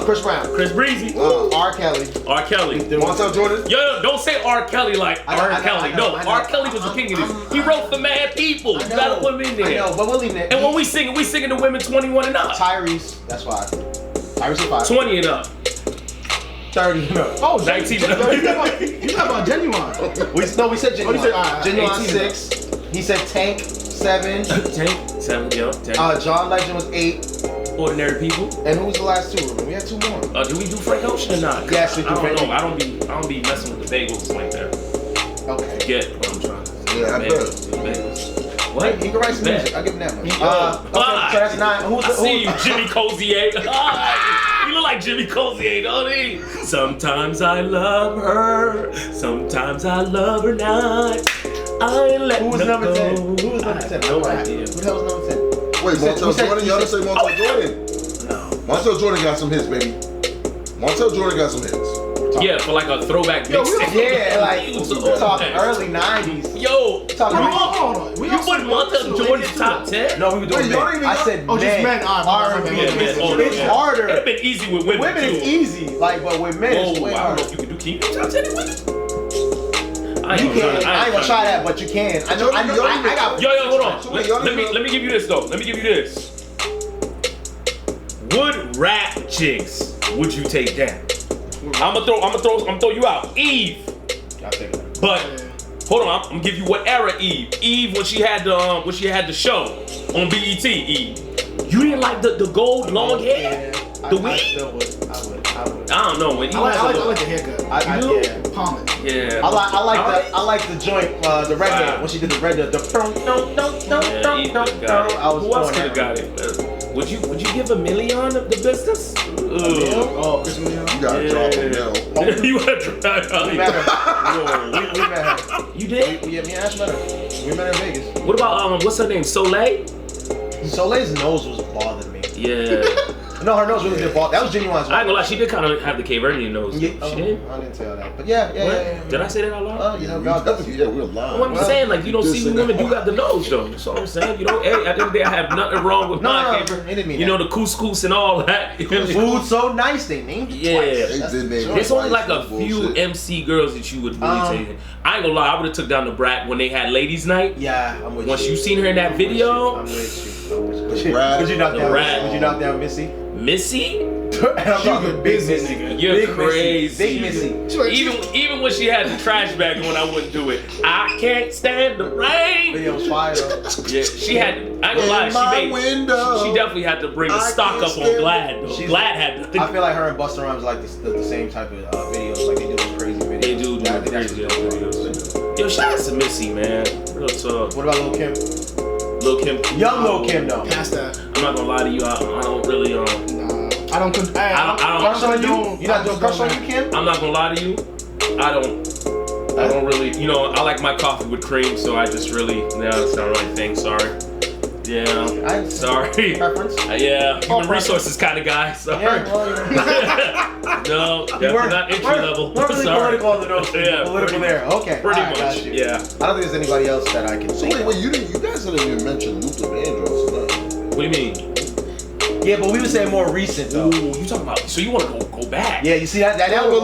Chris Brown. Chris Breezy. R. Kelly. R. Kelly. Montel Jordan. Yo, don't say R. Kelly like R. Kelly. No, R. Kelly was the king of this. He wrote for mad people. You gotta put him in there. I know, but we'll leave it. And when we singing the women 21 and up. Tyrese, that's why. Tyrese is 5. 20 and up. 30 and up. Oh, 19 and up. You talking about Genuine? We said Genuine. Genuine 18. 6. He said Tank 7. Tank 7, yo. John Legend was 8. Ordinary People. And who was the last 2? We had 2 more. Do we do Frank Ocean or not? Yes, we do. I don't know. I don't be messing with the bagels like that. Okay. Get what I'm trying to say. Yeah, I bet. Bagels. What? He can write some music. I'll give him that much. Okay, so that's 9. I see you, Jimmy Cozier. You look like Jimmy Cozier, don't he? Sometimes I love her. Sometimes I love her not. I let Who was her number go. 10? Who was number 10? No idea. Who the hell was number 10? Wait, Montel Jordan? Y'all didn't say Montel Jordan? No. Montel Jordan got some hits, baby. Montel Jordan got some hits. Yeah, for like a throwback mixtape. Yeah, like we're talking early 90s. Yo, Talking Hold on. you put Montel Jordan top 10? No, we were doing men. I said Oh, just men. R&B. It's harder. It's been easy with women Women too. is easy, like, but with men it's way I don't know harder. if you can do keep top 10 with it. I ain't gonna try that, but you can. I got. Yo, hold on. Let me give you this though. Let me give you this. What rap chicks would you take down? I'm gonna throw you out. Eve. But hold on, I'm gonna give you what era Eve. Eve when she had the show on BET. Eve. You didn't like the gold long hair? The weave? I don't know. When I like the haircut. Palming. Yeah. I like the joint, the red hair when she did the red hair. Who else could have got it? Would you give a million of the business? Oh, Chris Million. You gotta drop a mill. You gotta drop We met her. We met her. You did? Yeah, me and Ash met her. We met her in Vegas. What about what's her name? Soleil? Soleil's nose was bothering me. Yeah. No, her nose really did bother. That was Genuine's. I ain't gonna lie, she did kind of have the Cape Verdean nose. Yeah, She did? I didn't tell that. But yeah. Did I say that out loud? Oh, you know, God does. Yeah, we're lying. Well, I'm saying, like, you don't see women do got the nose, though. That's all I'm saying. You know, hey, at the end of the day, I have nothing wrong with my Cape Verdean. You know, the couscous and all that. Food so nice, they named it twice. There's only like a few MC girls that you would really take. I ain't gonna lie, I would have took down the Brat when they had Ladies Night. Yeah, I'm with you. Once you seen her in that video. I'm with you. Would you knock down Missy? Missy? I'm talking big Missy. You're crazy. Big Missy. Even when she had the trash bag on, I wouldn't do it. I can't stand the rain. Video was fire though. Yeah, she had. I ain't gonna lie. She definitely had to bring the stock up on Glad though. Glad had to. I feel like her and Busta Rhymes like the same type of videos. Like they do those crazy videos. They do crazy videos. Yo, shout out to Missy, man. Real talk. What about Lil Kim? Lil Kim. Young Lil Kim though. Past that. I'm not gonna lie to you. I don't really Nah. I don't crush on you? You not doing crush on you, Kim? I'm not gonna lie to you. I don't really, you know, I like my coffee with cream, so I just really, that's not the right thing, sorry. Yeah, sorry. Preference? Yeah, human resources kind of guy, sorry. Yeah, well, no, definitely not entry level. We're really political on the notes. Yeah, political there. Okay. Pretty right, much, yeah. I don't think there's anybody else that I can So wait, you guys didn't even mention Luther Vandross. What do you mean? Yeah, but we were saying more recent though. Ooh, you talking about? So you want to go back? Yeah, you see that But was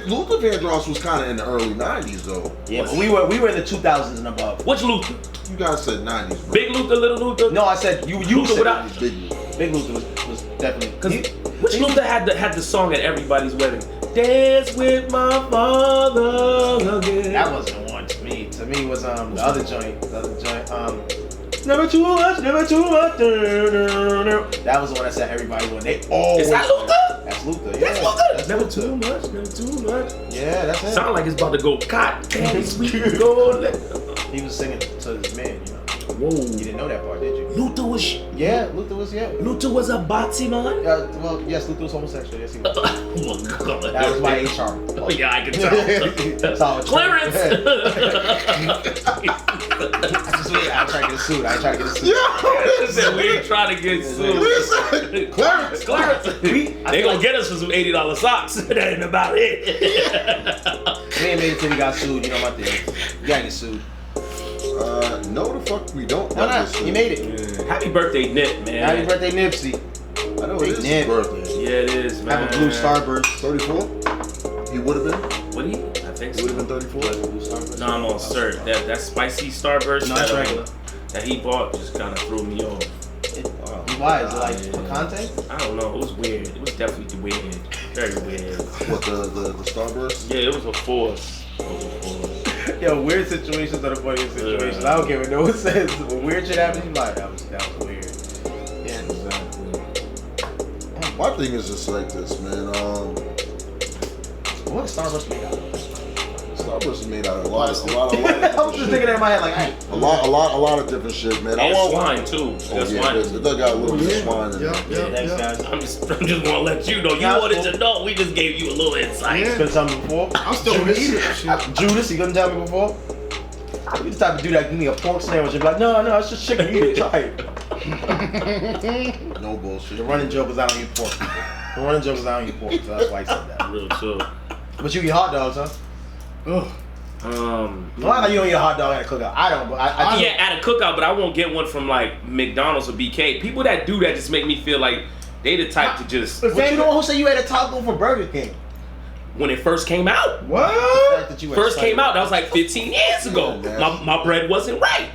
Luther Vandross was kind of in the early '90s though. Yeah, but we were in the 2000s and above. Which Luther? You guys said '90s. Bro. Big Luther, little Luther? No, I said you Luther said without Big Luther. Big Luther was definitely. Which Luther had the song at everybody's wedding? Dance with my father again. That wasn't the one to me. To me was the other joint. Never too much, never too much. That was the one that said everybody when they always. Is that Luther? That's Luther. Yeah. That's Luther. That's Never Luther. too much, never too much. Yeah, that's it. Sound like it's about to go cotton candy sweet gold. He was singing to his man, you know. Whoa. You didn't know that part, did you? Luther was. Yeah, Luther was. Luther was a botsy man. Well, yes, Luther was homosexual. Yes, he was. Oh my God. That was my HR. Oh yeah, I can tell. That's all. Clearance. I tried to get sued. We ain't trying to get sued. Clarence. They gonna get us for some $80 socks. That ain't about it. We ain't made it till we got sued. You know my thing. You gotta get sued. No, the fuck we don't. Why not? You made it. Happy birthday, Nip, man. Happy birthday, Nipsey. I know it is his birthday. Yeah, it is, man. Have a blue Starburst. 34? He would have been? Would he? I think He so. would have been 34? Blue Starburst. No, I'm on cert. That spicy Starburst No, it's regular. that he bought just kind of threw me off. Why? Is it like for content? I don't know. It was weird. It was definitely weird. Very weird. What, the Starburst? Yeah, it was a force. It was a force. Yo, weird situations are the funniest situations. I don't care what no one says. When weird shit happens, you like, that was weird. Yeah. Exactly. My thing is just like this, man. What is Starburst made out of? Starburst is made out of a lot of I was just thinking that in my head, like, hey. a lot of different shit, man. And swine too. Oh, That's yeah, swine. it does got a little bit of swine in it. Thanks, guys. I'm just gonna let you know. You wanted to know. We just gave you a little insight. You couldn't tell me before. I'm still gonna eat it. Shit. Judas, you couldn't tell me before. You the type of dude that give me a pork sandwich and be like, no, it's just chicken. Eat it, try it. No bullshit. The running joke is I don't eat pork. The running joke is I don't eat pork, so that's why I said that. Real talk. But you eat hot dogs, huh? Ugh. Why you don't eat a hot dog at a cookout? I don't, but I Yeah, at a cookout, but I won't get one from like McDonald's or BK. People that do that just make me feel like they the type to just. But you know who said you had a taco from Burger King? When it first came out. What? First came out, that was like 15 years ago. My bread wasn't right.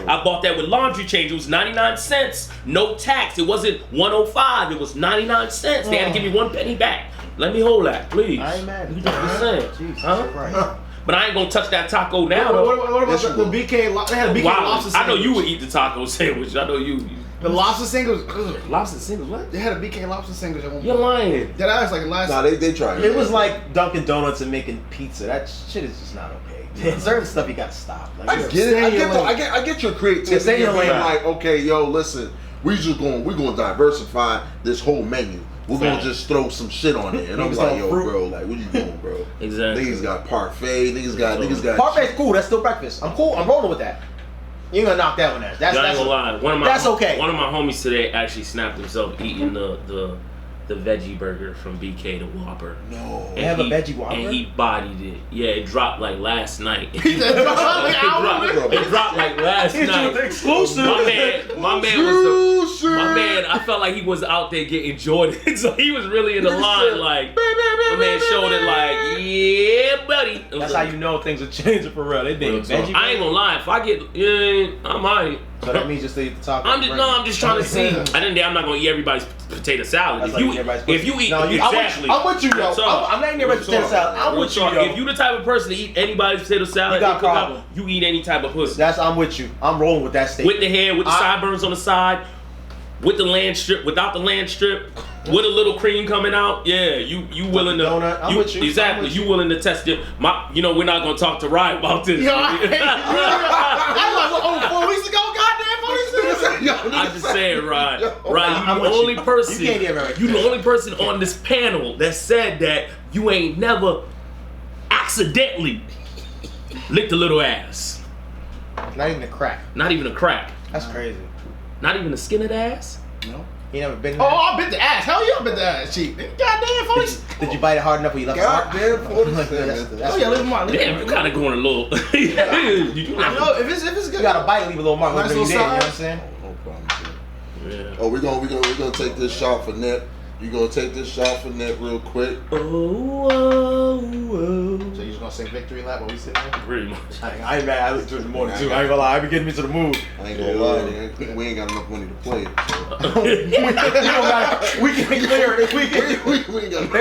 I bought that with laundry change. It was 99 cents, no tax. It wasn't 105. It was 99 cents. They had to give me 1 penny back. Let me hold that, please. I ain't mad. You just saying, Jesus huh? Christ. But I ain't gonna touch that taco now. Though. What about the BK? They had a BK Wow, lobster sandwich. I know you would eat the taco sandwich. I know you. The lobster sandwich. Lobster sandwich? What? They had a BK lobster sandwich at one point. You're lying. That I was like last. Nah, they tried. It was like Dunkin' Donuts and making pizza. That shit is just not okay. Certain stuff you gotta stop. Like, I get it. I get your creativity. Stay in your lane. Like, okay, yo, listen, we're gonna diversify this whole menu. We're gonna just throw some shit on there. And I'm like, yo, bro, like, what you doing, bro? Exactly. Niggas got parfait. Niggas got. Parfait's cool. That's still breakfast. I'm cool. I'm rolling with that. You ain't gonna knock that one out. That's I ain't gonna lie. That's okay. One of my homies today actually snapped himself eating the veggie burger from BK, the Whopper. No. They have a veggie Whopper? And he bodied it. Yeah, it dropped like last night. It dropped It dropped like last night. Exclusive. My man, I felt like he was out there getting Jordan. So he was really in the line like, my man showed it like, yeah, buddy. That's how you know things are changing for real. They think veggie. I ain't gonna lie. If I get, I might. So that means just eat the taco. I'm just trying to see. I'm not gonna eat everybody's potato salad. If you eat, exactly. I'm with you, yo. I'm not eating everybody's potato salad. I'm with you, yo. If you the type of person to eat anybody's potato salad, you got problem. You eat any type of pussy. I'm with you. I'm rolling with that statement. With the hair, with the sideburns on the side, with the land strip, without the land strip, with a little cream coming out. Yeah, you willing to? Donut. I'm with you. Exactly. You willing to test it? We're not gonna talk to Ryan about this. Yo, I was like, 4 weeks ago, goddamn, 4 weeks ago. I'm just saying, Ryan. Ryan, you the only person. You can't get married. You the only person on this panel that said that you ain't never accidentally licked a little ass. Not even a crack. Not even a crack. That's crazy. Not even the skin of the ass. No. You never been. Oh, I bit the ass. Hell yeah, I bit the ass. Cheap. Goddamn, folks. Did you bite it hard enough where you left Goddamn, Oh yeah, leave them on. Damn, you kind of going a little. I know if it's good. You gotta bite and leave a little mark. Nice Like you little did, you know what I'm size. saying? No problem. Yeah. Oh, we're gonna take this shot for Nip. You gonna take this shot for Nip real quick? So you just gonna sing victory lap while we sitting there? Pretty much. I ain't mad. I looked to it in the morning too. I ain't gonna lie. I be getting me to the mood. I ain't gonna lie, man. We ain't got enough money to play. So. We can clear it. We can. we ain't got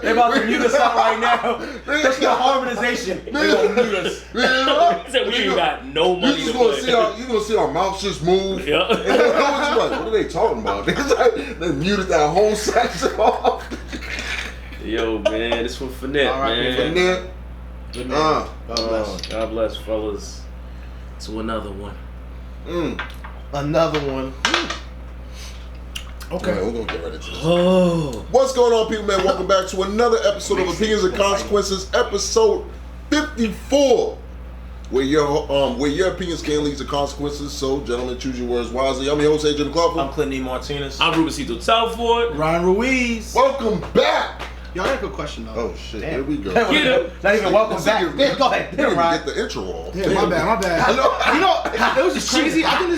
They about to mute us out right now. Just the harmonization. They gonna mute us. Said we ain't got no money You to just play. you gonna see our mouths just move. Yeah. And what are they talking about? They muted that whole section off. Yo, man, this one for Nip, All right, man. And then, God bless. God bless, fellas. To another one. Another one. Okay, we're gonna get ready to this. Oh. What's going on, people, man? Welcome back to another episode of Opinions and Consequences, episode 54. Where your opinions can lead to consequences. So, gentlemen, choose your words wisely. I'm your host, AJ McLaughlin. I'm Clinton E. Martinez. I'm Ruben Telford. Ryan Ruiz. Welcome back. Yo, I got a good question though. Oh shit, Damn. here we go. Get him. Not even welcome back. Damn, go ahead. Didn't even Ryan. get the intro on. Yeah, my bad. I know. You know, it was just crazy. I think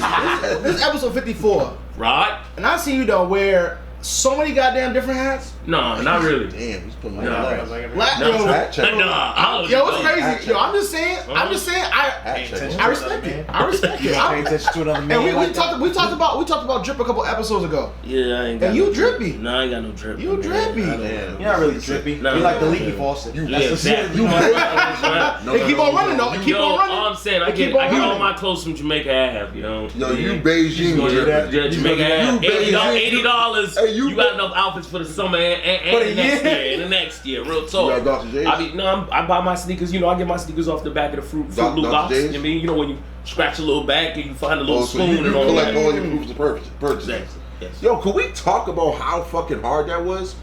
this is episode 54. Right? And I seen you though where so many goddamn different hats. No, not really. Damn, he's putting No. I no. was like, No, Yo, it's crazy. Yo, I'm just saying. I respect it. I respect it. Pay attention to another man. And we like talked about drip a couple episodes ago. Yeah, I ain't got And you drippy. No, I ain't got no drip. You drippy. You're not really drippy. No, You like the no, leaky no. faucet. Yeah, exactly. They keep on running though. They keep on running. All I'm saying, I They keep get on all running. my clothes from Jamaica Ave, you know. Yo, you Beijing dripping. Yeah, Jamaica Ave. $80. Hey, You got enough outfits for the summer and For the the next year. year. And the next year, real You talk. got Dr. J's? I buy my sneakers. You know, I get my sneakers off the back of the Fruit Loop Dr. box. J's? I mean, you know, when you scratch a little back and you find a little Oh, so spoon you and all collect that. all your proofs of purchase. Exactly. Yes. Yo, could we talk about how fucking hard that was?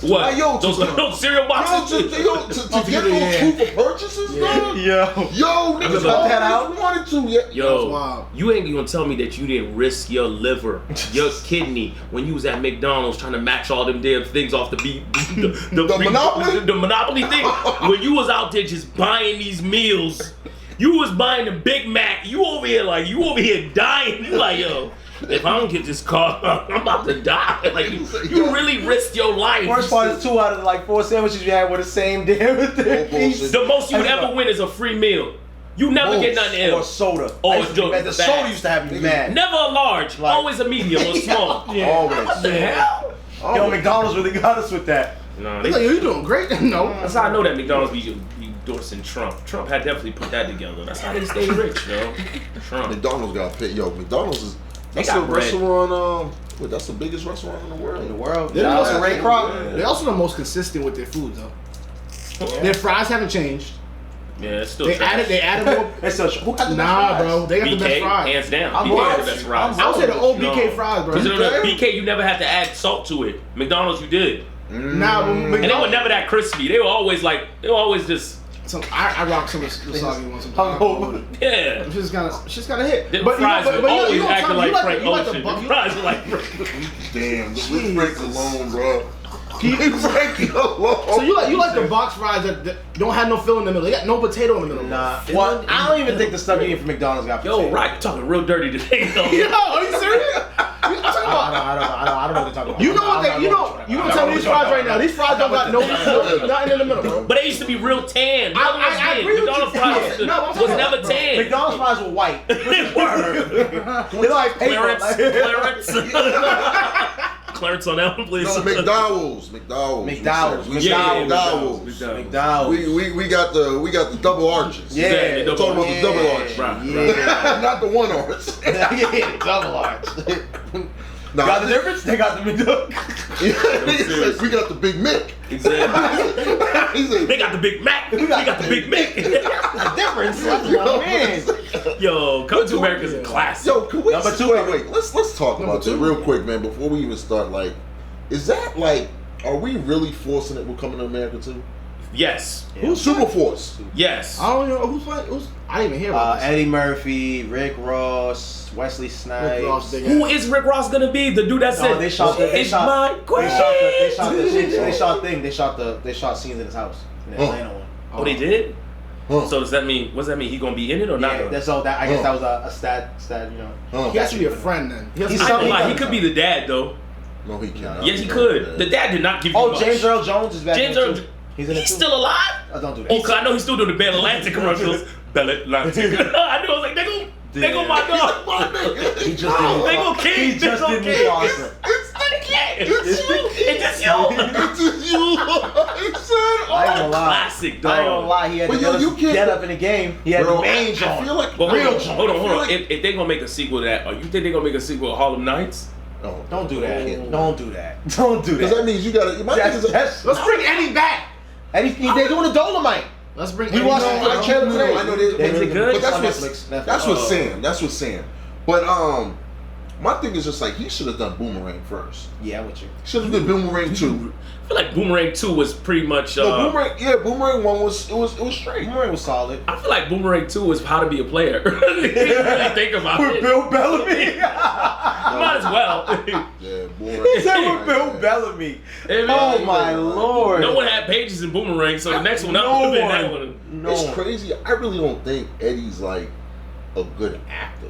What? Like, yo, those cereal boxes? to get those proof of purchases, dog? Yo, niggas cut that out? always wanted to. Yeah. Yo, Wow. you ain't gonna tell me that you didn't risk your liver, your kidney when you was at McDonald's trying to match all them damn things off the Monopoly? the Monopoly thing. When you was out there just buying these meals, you was buying the Big Mac. You over here dying. You like, yo, if I don't get this car, I'm about to die. Like you really risked your life. Worst part is 2 out of the 4 sandwiches you had were the same damn piece. The most you would ever win is a free meal. You never get nothing Or else. soda. Or I used to be just mad. The fast. soda used to have me mad. Never a large, Like- always a medium or small. Always. What the hell? Yo, McDonald's really got us with that. No, He's like, yo, you doing great? No. that's how I know that McDonald's be endorsing Trump. Trump had definitely put that together. That's how they stay rich, yo. Trump. McDonald's got paid. Yo, McDonald's is that's got a bread. restaurant. That's the biggest restaurant in the world. In the world. They're Shout out to also Ray Kroc. They're also the most consistent with their food though. Their fries haven't changed. Yeah, it's still They trash. added more. It's such. Who got the best Nah, fries? bro, they got the best BK, fries. hands down. I'm BK got right. the best fries. I would say the old No. BK fries, bro. Because in the BK, you never had to add salt to it. McDonald's, you did. Nah, but And they were McDonald's. never that crispy. They were always just, I rock some of the soggy ones. Hungover. yeah. It's just kind of hit. The But fries you know, were but always you don't acting tell me, like you Frank you like Ocean. the The buck. fries were like Damn, leave Frank alone, bro. Keep Frank alone. So you like the box fries that don't have no fill in the middle. They got no potato in the middle. Nah. Well, I don't even think the stuff you get from McDonald's got Yo, potato. right, talking real dirty today, though. Yo, are you serious? I'm talking about. I don't know what they're talking about. You know what they? You gonna tell me these fries right now? These fries don't got no nothing in the middle, bro. But they used to be real tan. I agree with McDonald's you. fries Yeah, no, I'm was talking never about- tan. McDonald's fries were white. They were like paper. Clarence. Clarence on that one, please. No, McDowell's. McDowell's. McDowell's. We got the double arches. Yeah. Exactly, We're talking about the double arch. Right. Yeah. Not the one arch. Yeah, double arch. Nah, Got the difference? They got the McDonald's. we got the Big Mick. Exactly. He said, They got the Big Mac. We got the Big Mac. The difference? Man. Yo, Coming to America is a classic. yo, can we Number two. wait, let's talk about this real quick, man, before we even start. Like, is that like, are we really forcing it with Coming to America too? Yes. Who's Super Force? Yes. I don't know who's playing. I didn't even hear about this. Eddie Murphy, Rick Ross, Wesley Snipes. Rick Ross, big Who is Rick Ross gonna be? The dude that said, they shot the- they "It's shot- my queen." They shot scenes in his house. In the Atlanta one. Oh, they did? Huh. So does that mean, what's that mean? He gonna be in it or not? Yeah, that's all. I guess that was a stat. You know. Huh. He has to be a friend then. He has to He's I be- ain't gonna lie, he could be the dad though. No, he cannot. Yes, he could. The dad did not give you Oh, much. James Earl Jones is back. James in it Earl, too. He's in it he's too. still alive? Oh, don't do that. Oh, cause I know he's still doing the Bell Atlantic commercials. Bell Atlantic. I knew. I was like, they go my dog. He just didn't. They go King. He just didn't King. Austin. It's the kid. It's you. It's just you. It's just you. I said, I ain't gonna lie. Classic, I ain't gonna dog. lie. He had But to yo, you can't- get up in the game. He had bro, the mange I on. feel like Well, real hold on. I feel like- If they gonna make a sequel to that, or you think they gonna make a sequel to Harlem Nights? No, Don't do that. can't. Don't do that. Don't do Because that that. means you gotta. My thing is, That's Let's bring Eddie back. and they're doing the Dolomite. Let's bring. We Eddie watched back. it on the channel today. I know they- They Is it really- good? but that's on what Netflix. that's what Sam. That's what Sam. But my thing is just like he should have done Boomerang first. Yeah, I'm with you. Should have done Boomerang 2. I feel like Boomerang 2 was pretty much. No, Boomerang 1 was straight. Boomerang was solid. I feel like Boomerang 2 was how to be a player. If you really think about With it. Bill Bellamy. Might as well. Yeah, Boomerang. He said with Bill Bellamy. I mean, Oh my lord. No one had pages in Boomerang, so the next one up would have been that one. No. It's crazy. I really don't think Eddie's like a good actor.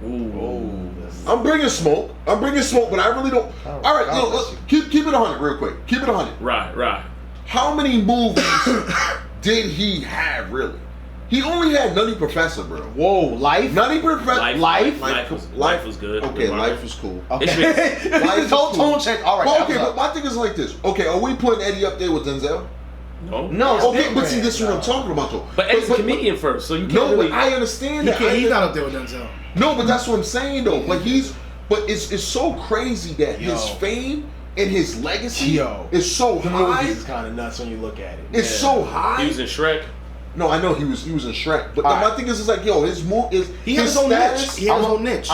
Ooh. I'm bringing smoke, but I really don't. All right, look, keep it 100 real quick. Keep it 100. Right. How many movies did he have, really? He only had Nutty Professor, bro. Whoa, Life? Nutty Professor. Life was good. Okay, Life was cool. Okay. Life was Tone check. All right. Well, okay, but my thing is like this. Okay, are we putting Eddie up there with Denzel? No. Okay, but see, this is what I'm talking about, though. But Eddie's a comedian first, so you can't really... but I understand that. He's not up there with Denzel. No, but that's what I'm saying, though. But it's so crazy that his fame and his legacy is so the high. movie is kind of nuts when you look at it. It's so high. He was in Shrek. No, I know he was in Shrek, but my thing is like, his move is he has his own niche. He has his own niche.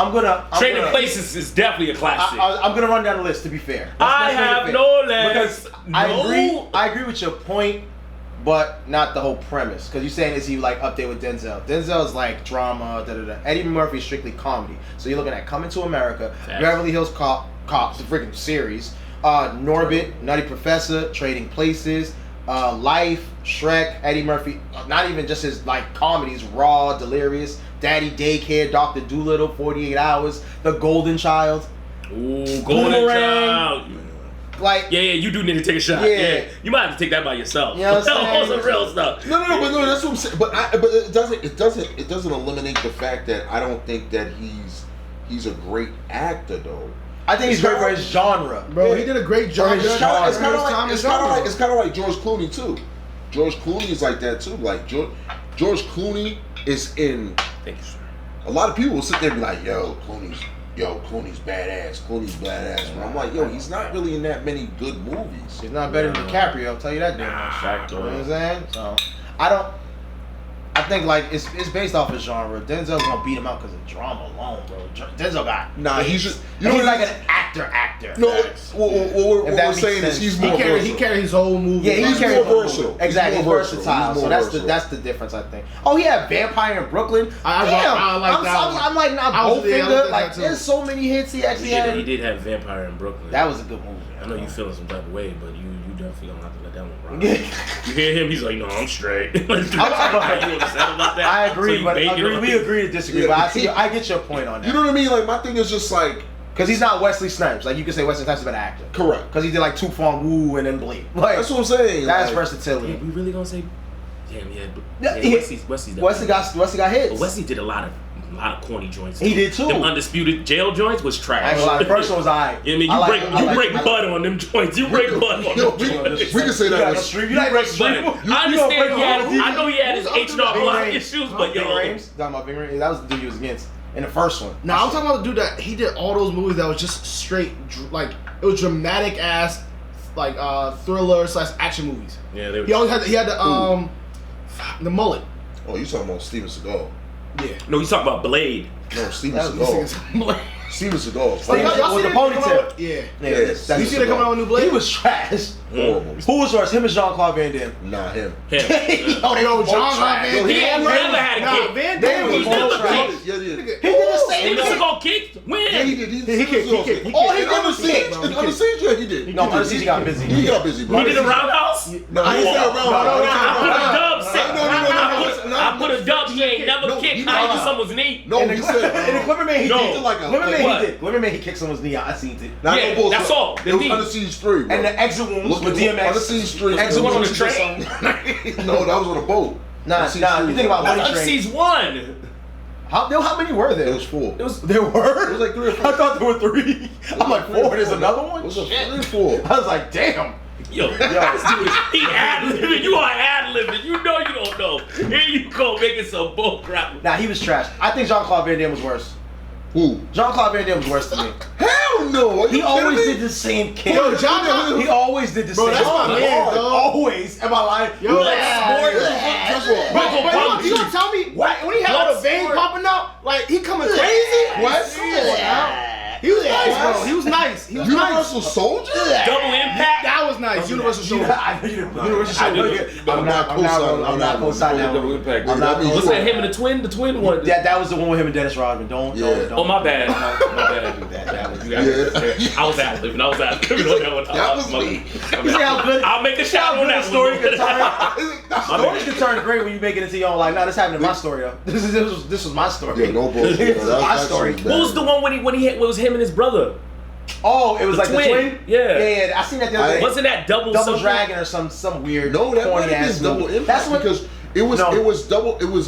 Trading Places is definitely a classic. I'm gonna run down the list. To be fair, I have no legs. I agree with your point, but not the whole premise. Because you're saying is he like up there with Denzel? Denzel's like drama. Eddie Murphy's strictly comedy. So you're looking at Coming to America, Beverly Hills Cops, the freaking series, Norbit, Nutty Professor, Trading Places. Life, Shrek, Eddie Murphy, not even just his like comedies, Raw, Delirious, Daddy Daycare, Dr. Dolittle, 48 Hours, The Golden Child. Ooh, Golden Child. Like, yeah, you do need to take a shot. Yeah. You might have to take that by yourself. You know what I'm saying? Some real stuff. No, but that's what I'm saying. But it doesn't eliminate the fact that I don't think that he's a great actor though. I think he's great for his genre. Bro, he did a great job. It's kind of like George Clooney too. George Clooney is like that too. Like George Clooney is in. Thank you, sir. A lot of people will sit there and be like, Clooney's badass. Clooney's badass. But I'm like, he's not really in that many good movies. He's not better than DiCaprio, I'll tell you that. You know what I'm saying? So I think like it's based off his genre. Denzel's gonna beat him out because of drama alone, bro. Denzel got he's like an actor. No, what we're saying is he's more versatile. He carried his whole movie. Yeah, he's more versatile. Exactly, he's versatile. So that's the difference, I think. Oh, he had Vampire in Brooklyn. I like that one. I'm like not Goldfinger. Like there's so many hits he actually had. He did have Vampire in Brooklyn. That was a good movie. I know you feeling some type of way, but you definitely don't have to let that one run. You hear him? He's like, no, I'm straight. You understand about that? I agree, so but we agree to disagree. But I get your point on that. You know what I mean? Like my thing is just like. Because he's not Wesley Snipes. Like, you could say Wesley Snipes is an actor. Correct. Because he did, like, Tu Fong Woo and then Bleed. Like, that's what I'm saying. That's like, versatility. Yeah, we really gonna say... Wesley's Wesley got hits. But Wesley did a lot of corny joints. He did, too. Them Undisputed Jail joints was trash. Actually, the first one was alright. I mean, you break butt on them joints. You break butt on them joints. We can say that. You like Rex Street? I understand I know he had his H&R Block issues, but yo. Talking about Bing Rames? That was the dude he was against. In the first one. No, I'm talking about the dude that he did all those movies that was just straight, like it was dramatic ass, like thriller / action movies. Yeah, they were. He had the mullet. Oh, you talking about Steven Seagal? Yeah. No, you talking about Blade. No, Steven Seagal. Steven Seagal. Y'all with the ponytail. Yeah. You see that coming out with New Blade? He was trash. Horrible. Who was worse, him or Jean-Claude Van Damme? Nah, him. Jean-Claude Van Damme. He ain't never had a kick. Van Damme was never trash. kicked. Yeah, He did the same Steven thing. Seagal kicked? When? Yeah, he did. He kicked. Oh, he did Siege. Under Siege, yeah, he did. No, Under Siege he got busy. He got busy, bro. He did a roundhouse? No, he didn't say a roundhouse. I put a dub. He ain't never kicked either someone's knee. No, he said. In the Clipperman, he did. Like a. Clipperman, he kicked someone's knee. I seen it. Yeah, that's all. It was Under Siege 3, bro. And the exit wounds with DMX. Under Siege 3. Exit one on the train? No, that was on a boat. Nah, you think about Money Under Train. Siege 1. How many were there? There was 4. There were? It was like 3 or 4. I thought there were 3. I'm like, 4, there's another one? It was 3 or 4. I was like, damn. Yo, this dude, he ad-libbing. You are ad-libbing. You know you don't know. Here you go making some bull crap. Nah, he was trash. I think Jean-Claude Van Damme was worse. Who? Jean-Claude Van Damme was worse than me. Hell no! He always did the same kick. Yo, he always did the same. That's my man, dog. Always. Am I lying? Yo, you gonna tell me when he had all the veins popping out, like he coming crazy? What? Come on now. He was nice, bro. He was nice. He was Universal nice. Soldier? Double Impact. That was nice. Universal Soldier. I'm not co-signing that. What's that? Him and the twin? The twin one. That was the one with him and Dennis Rodman. Don't. Oh, my bad. My bad. Do that. I was ad-libbing on that one. That was me. You see how good? I'll make a shout on that story one. can turn. Stories can turn great when you make it into your own. Like, no, this happened in my story. Yo. This was my story. Yeah, no bullshit. This is my story. What was the one when he hit? What was him and his brother? Oh, it was The like twin. the twin. Yeah. I seen that the other day. Wasn't that Double Dragon or some weird? No, that might corny have ass been Double movie. Impact That's what. because it was double. It was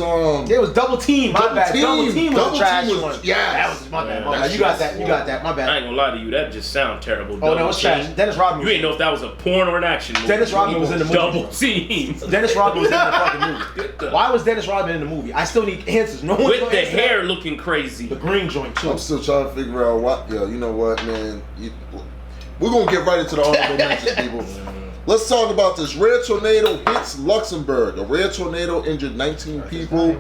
It was Double Team. My bad. Double Team was the trash one. Yeah, that was my bad. Yeah, You got that. My I bad. ain't gonna lie to you, that just sounds terrible. Oh no, it's trash. Dennis Rodman. You ain't know if that was a porn or an action movie. Dennis Rodman was in the movie. Double Team. Dennis Rodman was in the fucking movie. Why was Dennis Rodman in the movie? I still need answers. No one With the hair looking crazy. The green joint too. I'm still trying to figure out what. Yo, you know what, man? We're gonna get right into the honorable mentions, people. Let's talk about this. Rare tornado hits Luxembourg. A rare tornado injured 19 people,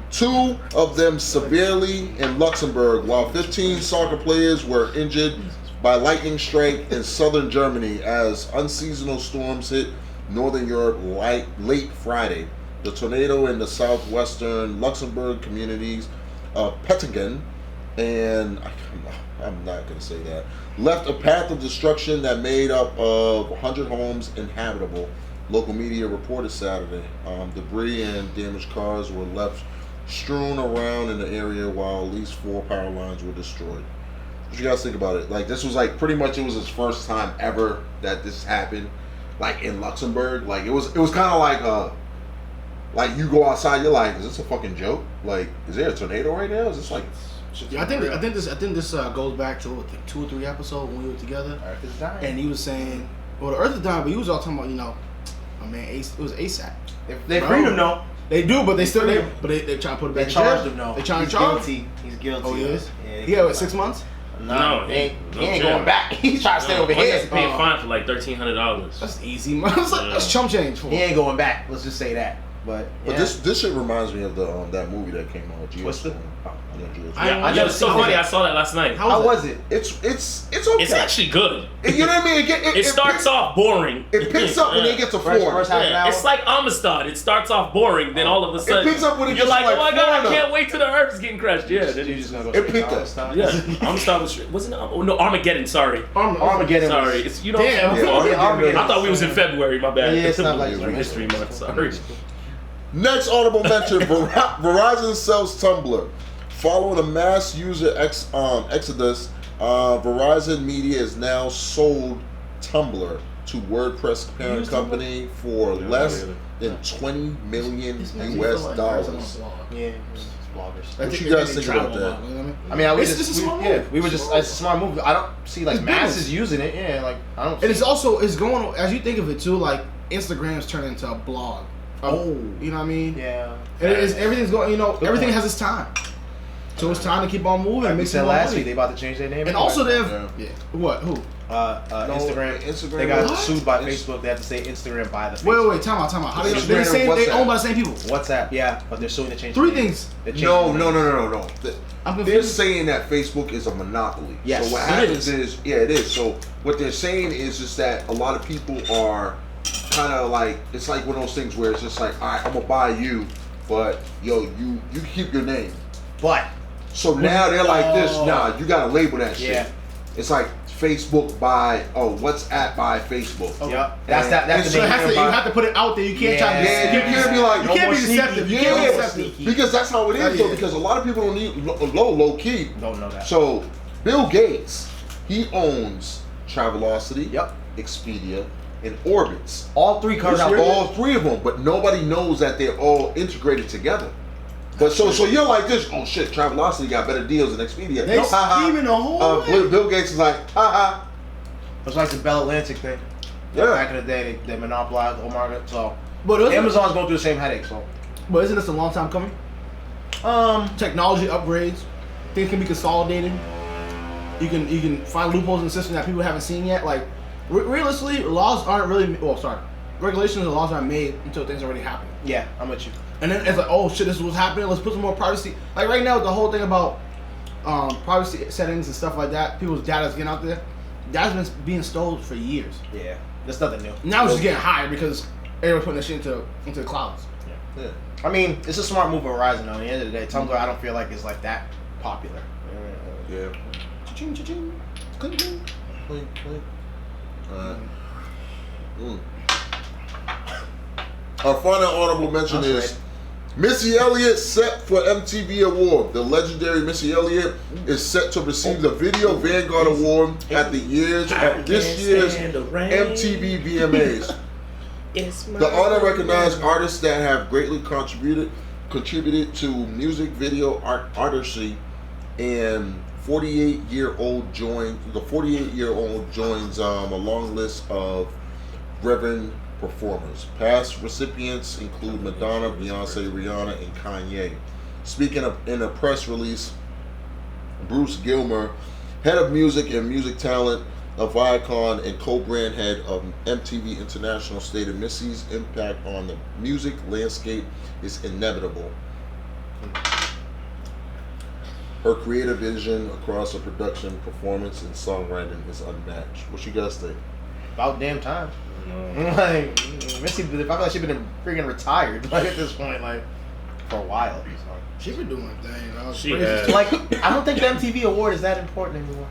2 of them severely in Luxembourg, while 15 soccer players were injured by lightning strike in southern Germany as unseasonal storms hit northern Europe late Friday. The tornado in the southwestern Luxembourg communities of Pettingen and I'm not going to say that, left a path of destruction that made up of 100 homes inhabitable. Local media reported Saturday. Debris and damaged cars were left strewn around in the area while at least 4 power lines were destroyed. What you guys think about it? Like, this was like pretty much, it was his first time ever that this happened, like in Luxembourg. Like it was kind of like you go outside, you're like, is this a fucking joke? Like, is there a tornado right now? Is this like? Yeah, I think this goes back to 2 or 3 episodes when we were together. Earth is dying. And he was saying, well, the Earth is dying, but he was all talking about, my man, it was ASAP. They freed him, though. They do, but they still they trying to put it back. They charged him, though. They trying to charge him. He's guilty. Oh, he is. Yeah, what, 6 months? No, he ain't going back. He's trying to stay over He here. has to pay a fine for like $1,300. That's easy, man. That's chump change for him. He ain't going back. Let's just say that. But this shit reminds me of the movie that came out. What's the? Yeah, it's so funny. I saw that last night. How was it? It's okay. It's actually good. You know what I mean? It starts off boring. It picks up when they get to 4. First half an hour. It's like Amistad. It starts off boring, then all of a sudden it picks up when it you're gets like, to oh my god, I Florida. can't wait till the Earth's getting crashed. Yeah, then you just gonna go. It picked up. Yeah, Amistad wasn't it? Oh no, Armageddon. Sorry, Armageddon. Sorry, it's Damn. Armageddon. I thought we was in February. My bad. Yeah, it's not like History Month. Sorry. Next honorable mention: Verizon sells Tumblr. Following a mass user exodus, Verizon Media has now sold Tumblr to WordPress parent company for less than $20 million US. Yeah. Bloggers. What you guys think about that? I mean, it's just a smart move. We were just it's a smart move. I don't see like masses using it. Yeah, like I don't. And it's going as you think of it too. Like Instagram's turned into a blog. Oh, you know what I mean? Yeah. Everything's going. Everything has its time. So it's time to keep on moving. Like we said last week, they about to change their name. And also what? Who? Instagram. They got sued by Facebook. They have to say Instagram by the Facebook. Wait, time out. How they owned by the same people? WhatsApp, yeah, but they're suing to change 3 things. No. They're saying that Facebook is a monopoly. Yes. So what happens is, it is. So what they're saying is that a lot of people are kind of like, it's like one of those things where it's just like, all right, I'm gonna buy you, but you keep your name. But so now they're like this. Nah, you gotta label that shit. Yeah. It's like Facebook by WhatsApp by Facebook. Okay. Yep. That's so you have to put it out there. You can't try to. You can't be like. You can't be deceptive. You can't be deceptive. Because that's how it is, though. Because a lot of people don't need low key. Don't know that. So Bill Gates, he owns Travelocity, Expedia, and Orbitz. All 3 comes out. All 3 of them, but nobody knows that they're all integrated together. But so you're like this, oh shit, Travelocity got better deals than Expedia. They scheming the whole way. Bill Gates is like, It's like the Bell Atlantic thing. Yeah. Back in the day, they monopolized the whole market. So, but Amazon's going through the same headache. So, but isn't this a long time coming? Technology upgrades, things can be consolidated. You can find loopholes in the system that people haven't seen yet. Like realistically, laws aren't really. Regulations and laws aren't made until things already happen. Yeah, I'm with you. And then it's like, oh shit, this is what's happening. Let's put some more privacy. Like right now, the whole thing about privacy settings and stuff like that. People's data's getting out there. That's been being stolen for years. Yeah, that's nothing new. Now it's just getting higher because everyone's putting that shit into the clouds. Yeah. I mean, it's a smart move of Verizon. Though. At the end of the day, Tumblr, I don't feel like it's like that popular. Yeah. Cha-ching, cha-ching. Clink, clink. Clink, clink. Our final honorable mention is Missy Elliott set for MTV Award. The legendary Missy Elliott is set to receive the Video Vanguard Award at this year's MTV VMAs. The honor recognizes artists that have greatly contributed to music video artistry, and 48-year-old joins a long list of reverend performers. Past recipients include Madonna, Beyonce, Rihanna, and Kanye. Speaking in a press release, Bruce Gilmer, head of music and music talent of Viacom and co-brand head of MTV International, stated Missy's impact on the music landscape is inevitable. Her creative vision across her production, performance, and songwriting is unmatched. What you guys think? About damn time. Like Missy, I feel like she's been freaking retired like at this point, like for a while. So. She been doing her thing. She has. Like I don't think the MTV award is that important anymore.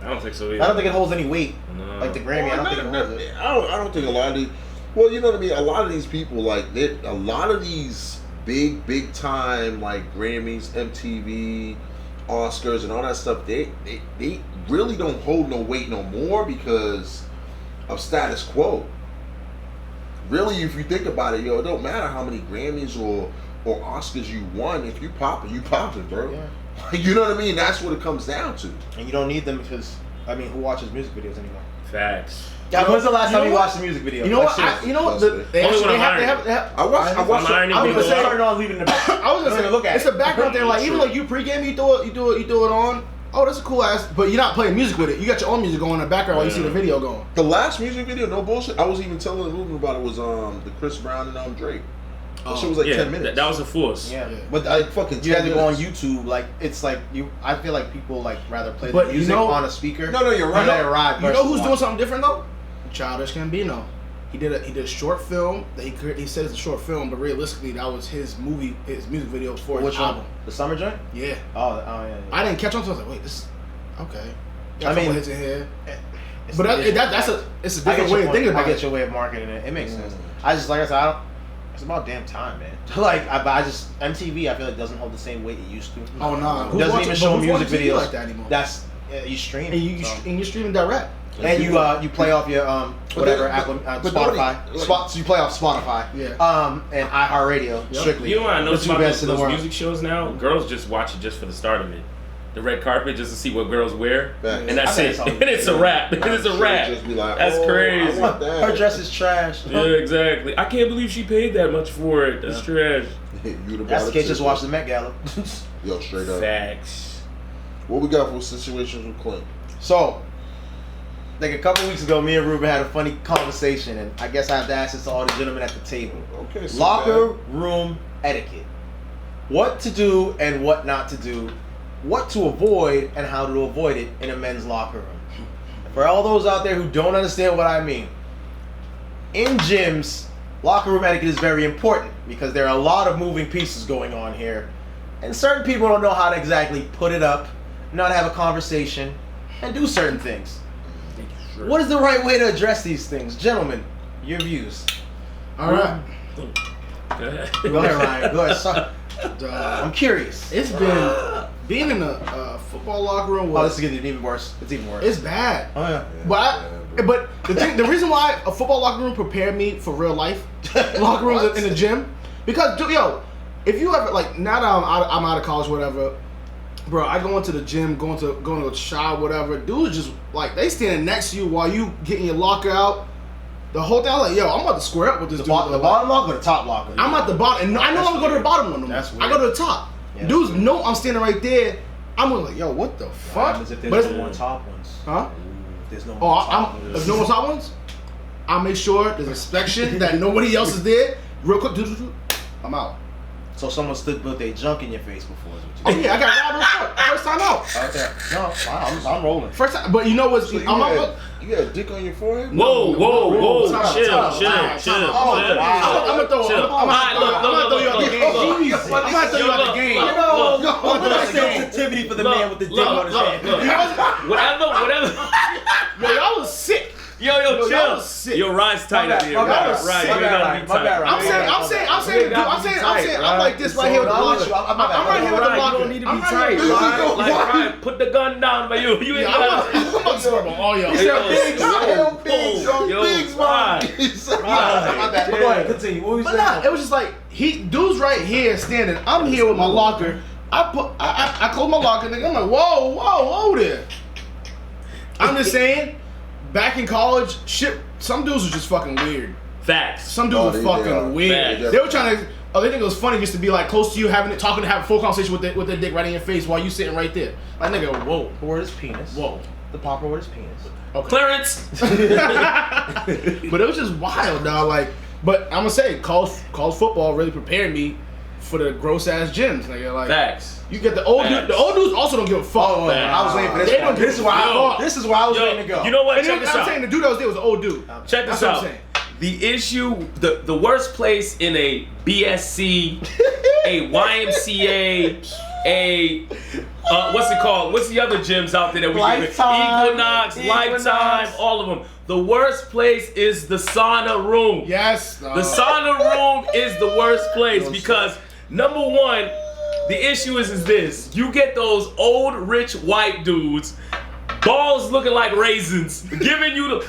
I don't think so either. I don't think it holds any weight. No. Like the Grammy, I don't think it holds it. I don't think a lot of these. Well, you know what I mean. A lot of these people, like a lot of these big time like Grammys, MTV, Oscars, and all that stuff. They really don't hold no weight no more because of status quo. Really, if you think about it, it don't matter how many Grammys or Oscars you won. If you popping, bro. Yeah. You know what I mean? That's what it comes down to. And you don't need them because, I mean, who watches music videos anymore? Facts. Yeah, when's the last time you watched a music video? You know what? They have. I watched. I was gonna say turn on, leave it in the back. I was gonna say look at it's a background there. Like even like you pregame, you throw it on. Oh, that's a cool ass. But you're not playing music with it. You got your own music going in the background while you see the video going. The last music video, no bullshit. I was even telling Ruben about it. Was the Chris Brown and Drake. That shit was like 10 minutes. That was a force. Yeah. But fucking you had to go on YouTube. Like it's like you. I feel like people like rather play the music on a speaker. No, you're right. You know who's doing something different though? Childish Gambino. He did a short film that he said it's a short film, but realistically that was his music video for his album. The Summer Joint? Yeah. Oh yeah. I didn't catch on, so I was like, wait, this is okay. I mean, hits in here. But it's a different way of thinking about it. I get your way of marketing it. It makes sense. I just like I said, it's about damn time, man. Like I just MTV, I feel like doesn't hold the same weight it used to. Oh no, it doesn't even show music videos like that anymore. That's you stream and you're streaming direct. And you play off your whatever Apple Spotify. You play off Spotify. Yeah. And iHeartRadio strictly. You know what I noticed about those music shows now? Girls just watch it just for the start of it. The red carpet just to see what girls wear, and that's it. And it's a wrap. It's a wrap. Just be like, that's crazy. Her dress is trash. Yeah, exactly. I can't believe she paid that much for it. That's trash. That's the case. Just watch the Met Gala. Yo, straight up. Facts. What we got for situations with Clint? So, like a couple weeks ago, me and Ruben had a funny conversation, and I guess I have to ask this to all the gentlemen at the table. Okay. So locker room etiquette. What to do and what not to do. What to avoid and how to avoid it in a men's locker room. For all those out there who don't understand what I mean, in gyms, locker room etiquette is very important because there are a lot of moving pieces going on here, and certain people don't know how to exactly put it up, not have a conversation, and do certain things. What is the right way to address these things? Gentlemen, your views. All right. Go ahead. Go ahead, Ryan. Go ahead. I'm curious. It's been being in a football locker room. This is getting even worse. It's even worse. It's bad. Oh yeah. But the reason why a football locker room prepared me for real life locker rooms in the gym, because if you ever like now that I'm out of college, whatever, bro, I go into the gym, going to the shower, whatever. Dudes just like they standing next to you while you getting your locker out. The whole thing, I'm like, I'm about to square up with this dude. The bottom locker or the top locker? I'm at the bottom, and I know I'm gonna go to the bottom one. That's weird. I go to the top. Yeah, dudes know I'm standing right there. I'm like, what the fuck? If there's no more top ones. Huh? There's no more top ones. There's no more top ones? I'll make sure there's inspection that nobody else is there. Real quick, I'm out. So someone stood with their junk in your face before. Is Oh what you yeah, I got robbed first time out. Okay. No, I'm rolling. First time, but you know what's? So you got a dick on your forehead? Whoa, Time out, chill. I'm gonna throw you out the game. I'm gonna throw you out the game. Sensitivity for the man with the dick on his hand. Whatever. Yo, y'all was sick. Yo, chill. Your ride's tight up here. Right, you gotta be tight. I'm saying, I'm like this right here with the locker. I'm right here with the locker. You don't need to be tight, right? Put the gun down by you. You ain't I'm about to score on all y'all. My bad. Go ahead, continue. What was But nah, it was just like dude's right here standing. I'm here with my locker. I close my locker, nigga. I'm like, whoa there. I'm just saying, back in college, shit. Some dudes were just fucking weird. Facts. Some dudes were fucking weird. Facts. They were trying to. Oh, they think it was funny just to be like close to you, having a full conversation with their dick right in your face while you sitting right there. Like nigga, whoa. The word is penis. Whoa. The proper word is penis. Okay. Clarence. But it was just wild, dog. Like, but I'm gonna say, college football really prepared me for the gross ass gyms, nigga. Like, Facts. you get the old dudes. The old dudes also don't give a fuck. I was waiting for this. They don't give This is a why fuck. this is where I was waiting to go. You know what? And Check then, this I'm out. saying the dude that was there was an old dude. Check this That's what I'm out. saying. The issue, the worst place in a BSC, a YMCA, a what's it called? What's the other gyms out there that we Lifetime, Equinox, Lifetime, all of them. The worst place is the sauna room. Yes. The sauna room is the worst place because number one, the issue is this: you get those old rich white dudes. Balls looking like raisins, giving you the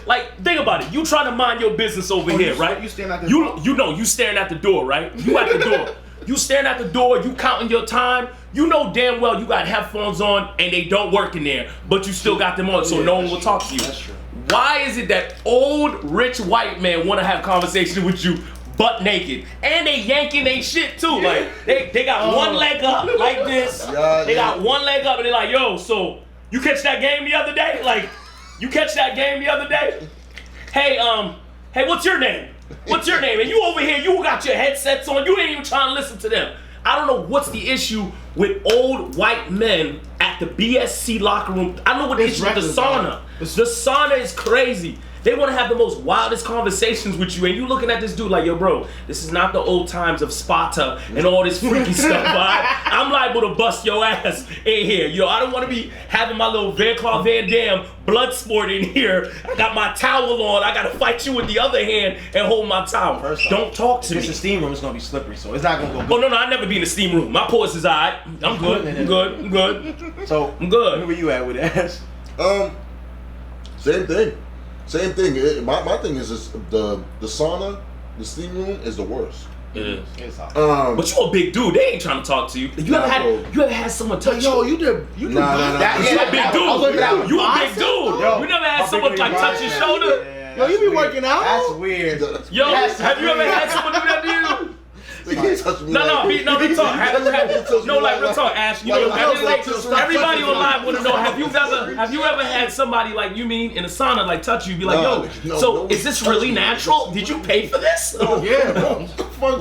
think about it. You trying to mind your business over here, right? You staring at the you staring at the door, right? You at the door. You staring at the door. You counting your time. You know damn well you got headphones on and they don't work in there, but you still got them on, so no one will talk to you. That's true. Why is it that old rich white men want to have conversations with you? Butt naked, and they yanking they shit too. Like they got one leg up like this. They got one leg up, and they're like, "Yo, so you catch that game the other day? Like, you catch that game the other day? Hey, what's your name? What's your name? And you over here, you got your headsets on. You ain't even trying to listen to them. I don't know what's the issue with old white men at the BSC locker room. I don't know what the issue with the sauna. The sauna is crazy. They want to have the most wildest conversations with you, and you looking at this dude like, yo, bro, this is not the old times of Sparta and all this freaky stuff, right? I'm liable to bust your ass in here. Yo, I don't want to be having my little Van Damme blood sport in here. I got my towel on. I got to fight you with the other hand and hold my towel. Don't talk to me. It's a steam room. It's going to be slippery, so it's not going to go good. Oh, no, I never be in the steam room. My pores is all right. I'm good. I'm good. So, I'm good. Where you at with that? Same thing. My thing is the sauna, the steam room is the worst. It is. It's hot. But you a big dude. They ain't trying to talk to you. You ever had someone touch you? You did. You a big dude. You a big dude. You never had someone like touch your shoulder. Yo, you be working out. That's weird. Yo, have you ever had someone do that to you? Real talk. Real talk, Ash. You know, everybody online want to know. Have you ever had somebody like you mean in a sauna like touch you? Be like, is this really natural? Did you pay for this? Oh yeah, bro.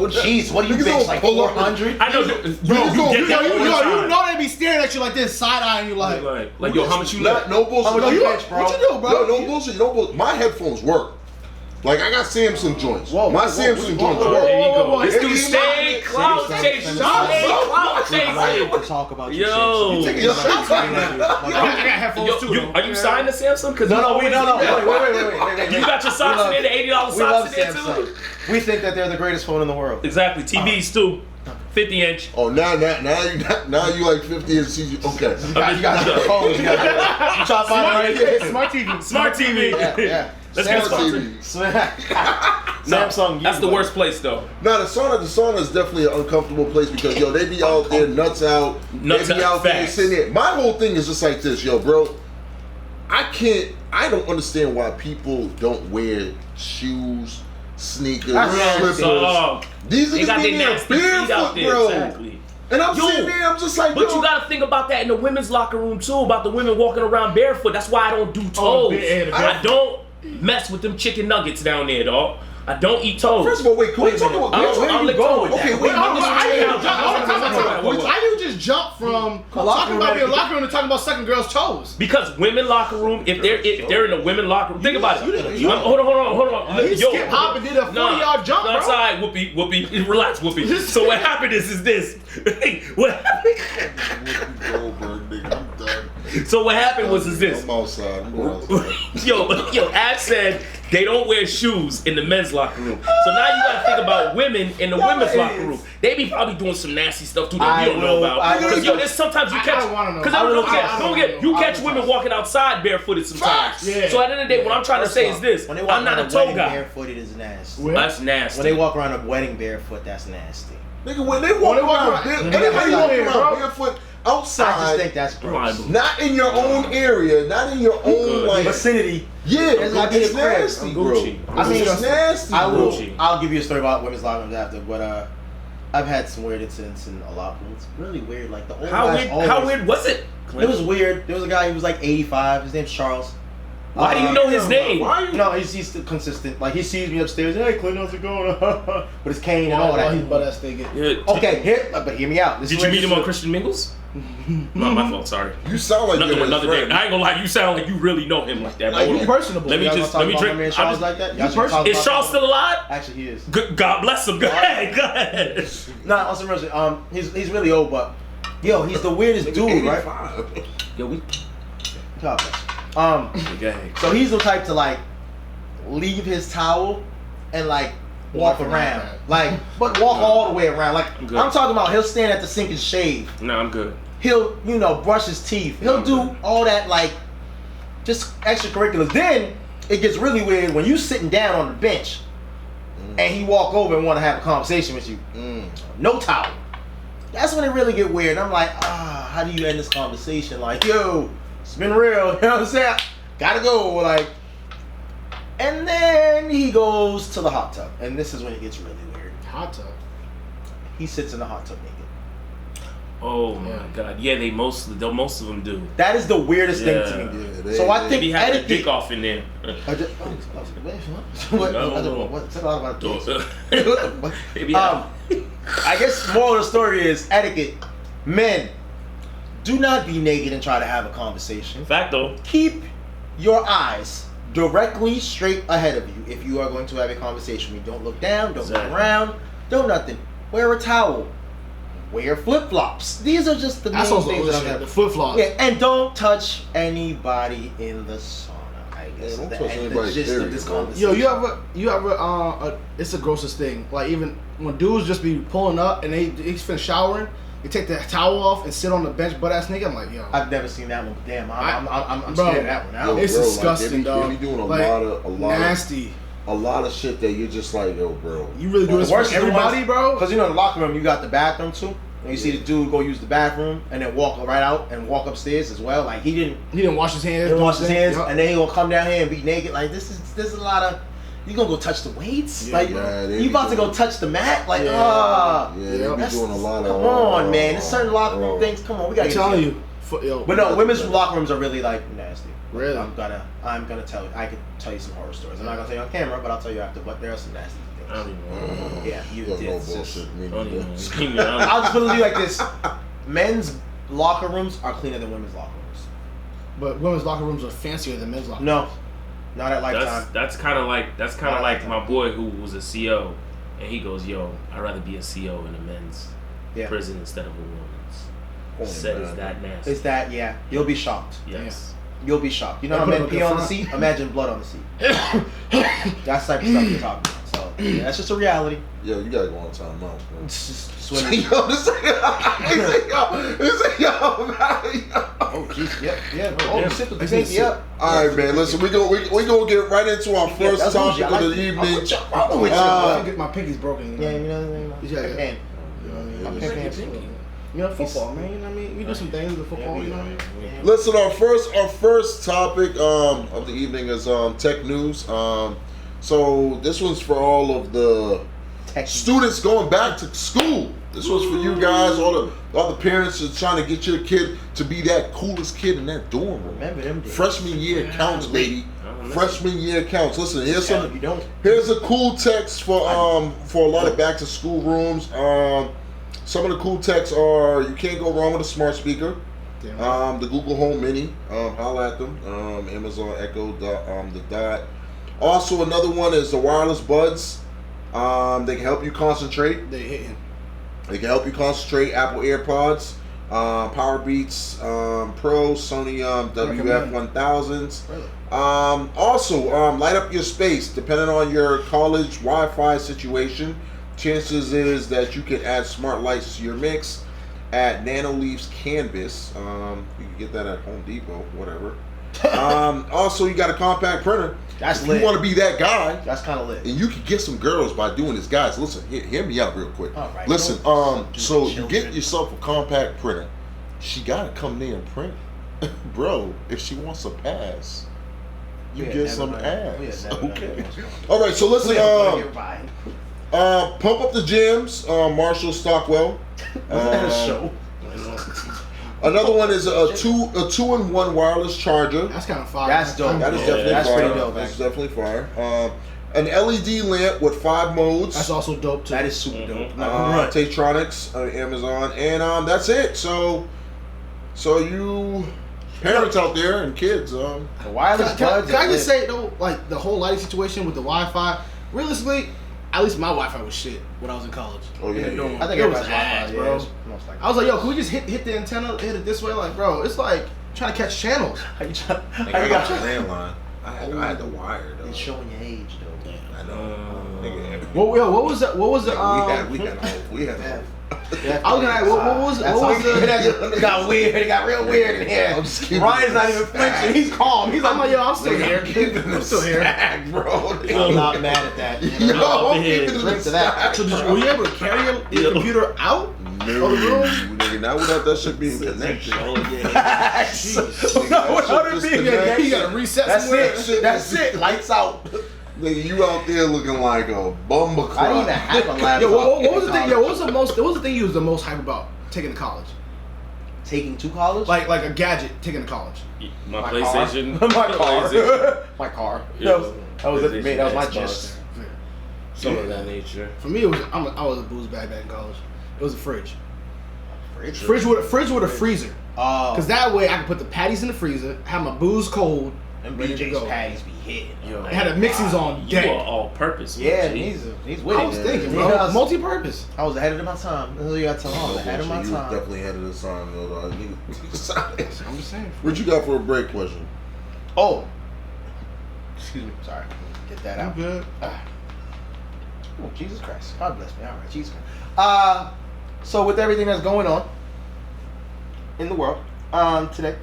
Jeez, what do you think? Like 400? I know. You know they be staring at you like this, side eyeing you like yo, how much you left? No bullshit. What you do, bro? No bullshit. No bullshit. My headphones work. Like I got Samsung joints. My Samsung joints work. There you go. This dude stay cloud chasing. To talk about you. Yo. I got headphones too. Are you signed to Samsung? No. Wait. You got your socks in there, the $80 socks in there too? We think that they're the greatest phone in the world. Exactly. TVs too. 50-inch. Oh, now you like 50 inch CG. Okay. You got your phones. You try to find right here. Smart TV. Yeah. Samsung. That's the worst place though. No, the sauna is definitely an uncomfortable place because yo, they be out there nuts out. They be out there sitting there. My whole thing is just like this, yo, bro. I don't understand why people don't wear shoes, sneakers, slippers. These niggas be there barefoot, bro. Exactly. And I'm sitting there, I'm just like, but you gotta think about that in the women's locker room too, about the women walking around barefoot. That's why I don't do toes. I don't mess with them chicken nuggets down there, dog. I don't eat toes. First of all, wait, can we talk about where are you going? Okay, wait, Why you just jump from talking about being locker room to talking about sucking girls' toes? Because women locker room, if they're in a women locker room, think about it. Hold on. He skip hop and did a 40-yard jump, bro. That's all right, Whoopi. Relax, Whoopi. So what happened is this. What happened? I'm done. So what happened was this. I'm outside. I'm going outside. Yo, Ab said they don't wear shoes in the men's locker room. So now you gotta think about women in the women's locker room. They be probably doing some nasty stuff too that we don't know about. Because there's sometimes you catch. Because don't get you catch women walking outside barefooted sometimes. Yeah. So at the end of the day, what I'm trying to say is this: I'm not a toe guy. Barefooted is nasty. That's nasty. When they walk around a wedding barefoot, that's nasty. Nigga, when they walk around barefoot outside, I just think that's gross. Not in your own area, not in your own like vicinity. Yeah, it's nasty, bro. I mean, it's nasty. I'll give you a story about women's locker rooms after, but I've had some weird incidents in a locker room. It's really weird. Like the old how weird was it? It was weird. There was a guy. He was like 85. His name's Charles. Why do you know his name? No, he's still consistent. Like he sees me upstairs. Hey, Clint, how's it going? With his cane and all that. He's butt ass thinking. Okay, but hear me out. Did you meet him on Christian Mingles? Not my fault. Sorry. You sound like you're another day. I ain't gonna lie. You sound like you really know him like that. Like, personable. Let me drink. Charles like that. Is Charles still alive? Actually, he is. God bless him. Go ahead. Nah, on some real shit. He's really old, but yo, he's the weirdest dude, right? Yo, we. God bless. So he's the type to like leave his towel and like walk around, like but walk all the way around. Like I'm talking about, he'll stand at the sink and shave. No, I'm good. He'll brush his teeth. He'll do all that like just extracurriculars. Then it gets really weird when you sitting down on the bench and he walk over and want to have a conversation with you. No towel. That's when it really get weird. I'm like, how do you end this conversation? Like, yo, it's been real. You know what I'm saying? Gotta go. Like, and then he goes to the hot tub, and this is when it gets really weird. Hot tub. He sits in the hot tub naked. Oh my God! Yeah, most of them do. That is the weirdest thing to me. Yeah, so I think they have a dick off in there. What? Talk about this. I guess moral of the story is etiquette. Men, do not be naked and try to have a conversation. Fact though. Keep your eyes directly straight ahead of you if you are going to have a conversation. You don't look down, don't look around, don't nothing. Wear a towel. Wear flip-flops. These are just the main things that I'm having. The flip-flops. Yeah, and don't touch anybody in the sauna. I guess don't the touch anybody, gist of this conversation. Yo, you ever it's the grossest thing. Like even when dudes just be pulling up and they spend showering, they take the towel off and sit on the bench butt ass nigga. I'm like, yo. I've never seen that one. Damn, I'm scared of that one now. It's disgusting, dog. They be doing a lot nasty. A lot of shit that you're just like, yo, bro. You really do this for everybody, bro? Because in the locker room, you got the bathroom too. And you see the dude go use the bathroom and then walk right out and walk upstairs as well. Like he didn't wash his hands. And then he gonna come down here and be naked. Like this is a lot of. You gonna go touch the weights? Like you about to go touch the mat? Like they be doing a lot of. Come on, man. There's certain locker room things. Come on, we gotta. I'm telling you. But no, women's locker rooms are really like nasty. Really? I'm gonna tell you. I could tell you some horror stories. I'm not gonna tell you on camera, but I'll tell you after. But there are some nasty things. I don't even know. Yeah, you did. No bullshit. I'll just put it like this: men's locker rooms are cleaner than women's locker rooms. But women's locker rooms are fancier than men's locker rooms. No, not at Lifetime. That's kind of like my boy who was a CO, and he goes, "Yo, I'd rather be a CO in a men's prison instead of a women's." Said is that nasty? Is that You'll be shocked. Yes. You'll be shocked. You know how men pee on the seat? Imagine blood on the seat. That's the type of stuff you're talking about. So that's just a reality. Yo, you gotta go on time out. It's just swimming. Yo, this is yo. Oh jeez, yeah. Oh, you sip the baby up. All right, man. Listen, we gonna get right into our first topic of the evening. My pinky's broken. Yeah, you know. My pinky. You know, football, man. You know what I mean? We do some things with football. You know what I mean? Listen, our first topic of the evening is tech news. So this one's for all of the students going back to school. This one's for you guys, all the parents are trying to get your kid to be that coolest kid in that dorm room. Remember them days. Freshman year counts, baby. Freshman year counts. Listen, here's Yeah, you don't. Here's a cool text for a lot of back to school rooms. Some of the cool texts are: you can't go wrong with a smart speaker. The Google Home Mini. Holla at them. Amazon Echo. The Dot. Also, another one is the wireless buds. They can help you concentrate. They can help you concentrate. Apple AirPods. Power Beats Pro, Sony WF-1000s. Really? Also, light up your space. Depending on your college Wi-Fi situation, chances is that you can add smart lights to your mix. At Nanoleaf's Canvas. You can get that at Home Depot, whatever. Also, you got a compact printer. That's if lit. you want to be that guy, That's kind of lit. and you can get some girls by doing this. Guys, listen, hear me out real quick. All right. Listen, so you children. get yourself a compact printer. She gotta come there and print, bro. If she wants a pass, you Yeah, get never some mind. ass. Yeah, never Okay. mind. All right. So listen. You're right. Pump up the gyms. Marshall Stockwell. Wasn't that a show? Another one is a 2-in-1 wireless charger. That's kind of fire. That's dope. That is definitely that's fire. pretty dope. That's Actually. definitely fire. An LED lamp with 5 modes. That's also dope too. That is super dope. Tatronics, Amazon, and that's it. So you parents out there and kids, The wireless Can buds. I are just lit. say though, like the whole lighting situation with the Wi-Fi, realistically, at least my Wi-Fi was shit when I was in college. Oh, yeah, In the dorm. yeah. I think it was everybody's ass, Wi-Fi, bro. yeah, most likely. I was like, yo, can we just hit the antenna, hit it this way? Like, bro, it's like trying to catch channels. How you try? Nigga, How I you got got? your landline. I had the wire though. It's showing your age though. I know. Nigga, What was the we had. I was gonna ask, what was It got weird. It got real weird in here. I'm just keeping Ryan's it not even flinching. He's calm. He's I'm like, like, yo, I'm still here. I'm still here. bro. I'm not mad at that. Yo, I'm keeping it Drink to that. So were you able to carry your computer out? No, the room? nigga, not without that shit being connected. No, without it being disconnect. You gotta reset That's somewhere. it. That's it. Lights out. Nigga, you out there looking like a bumba I didn't even have a laptop. Yo, what was the thing? Yo, what was the thing you was the most hype about taking to college? Taking to college? Like a gadget taking to college. My My PlayStation. car. My car. PlayStation. My car. Yeah. That was it. That was my Xbox. gist. Some of that nature. For me, it was I was a booze bag back in college. It was a fridge. Fridge Fridge with a freezer. Oh. Cause that way I could put the patties in the freezer, have my booze cold, and ready to BJ's go. patties be hitting. Yo, I had the mixings on You deck. are all purpose. Yeah, G. he's with it. I was thinking, Yeah, bro, multi-purpose. I was ahead of my time. That's what you got to tell me. I was ahead of my You was time. definitely ahead of the time, though. I'm just saying. What you got for a break question? Oh. Excuse me. Sorry. Get that I'm out. good. Oh, Jesus Christ. God bless me. All right. Jesus Christ. So with everything that's going on in the world today,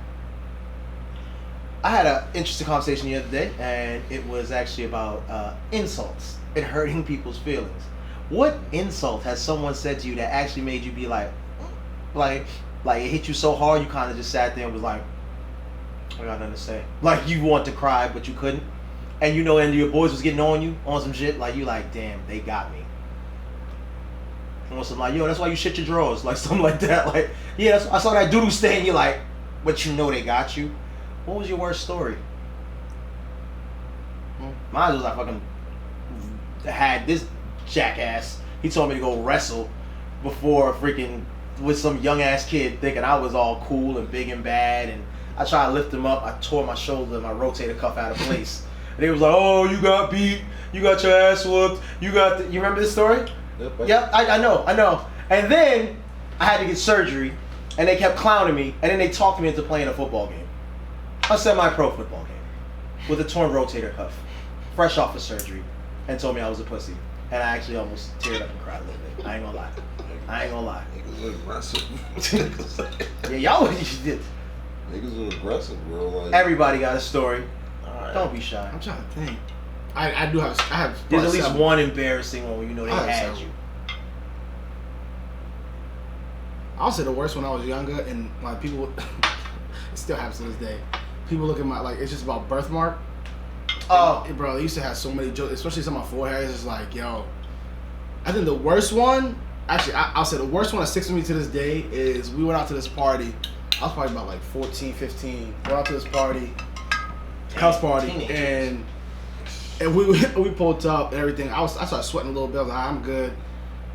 I had an interesting conversation the other day, and it was actually about insults and hurting people's feelings. What insult has someone said to you that actually made you be like it hit you so hard you kind of just sat there and was like, I got nothing to say. Like you want to cry but you couldn't, and and your boys was getting on you on some shit like you like, damn, they got me. Or something like, yo, that's why you shit your drawers, like something like that. Like, yeah, I saw that doodle stain. You're like, but they got you. What was your worst story? Mine was I fucking had this jackass. He told me to go wrestle before freaking with some young ass kid, thinking I was all cool and big and bad. And I tried to lift him up. I tore my shoulder, my rotator cuff out of place. And he was like, "Oh, you got beat. You got your ass whooped. You remember this story?" Yep, I know. And then I had to get surgery, and they kept clowning me, and then they talked me into playing a football game, a semi-pro football game, with a torn rotator cuff, fresh off of surgery, and told me I was a pussy. And I actually almost teared up and cried a little bit. I ain't gonna lie. Niggas are aggressive. Yeah, y'all did. Niggas are aggressive, bro. Like, Everybody got a story. alright. Don't be shy. I'm trying to think. I have. There's at least seven. one embarrassing one where they I have had several. you. I'll say the worst when I was younger, and like people, it still happens to this day. People look at my it's just about birthmark. Oh, Bro, they used to have so many jokes, especially some of my forehead. It's just like, yo. I think the worst one, actually, I'll say the worst one that sticks with me to this day is we went out to this party. I was probably about 14, 15. Went out to this party, house party, Teenagers. and we pulled up and everything. I started sweating a little bit. I was like, I'm good.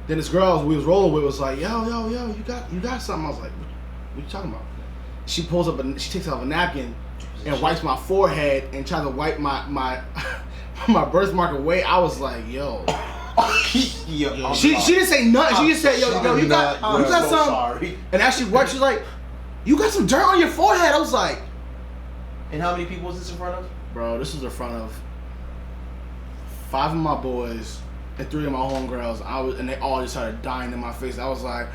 Then this girl we was rolling with was like, yo, you got something. I was like, what you talking about? She pulls up and she takes out a napkin and wipes my forehead and tries to wipe my my birthmark away. I was like, yo. She didn't say nothing. She just said, yo, you got something. Sorry. And as she worked, she's like, you got some dirt on your forehead. I was like, and how many people was this in front of? bro, this was in front of 5 of my boys and 3 of my homegirls. And they all just started dying in my face. I was like,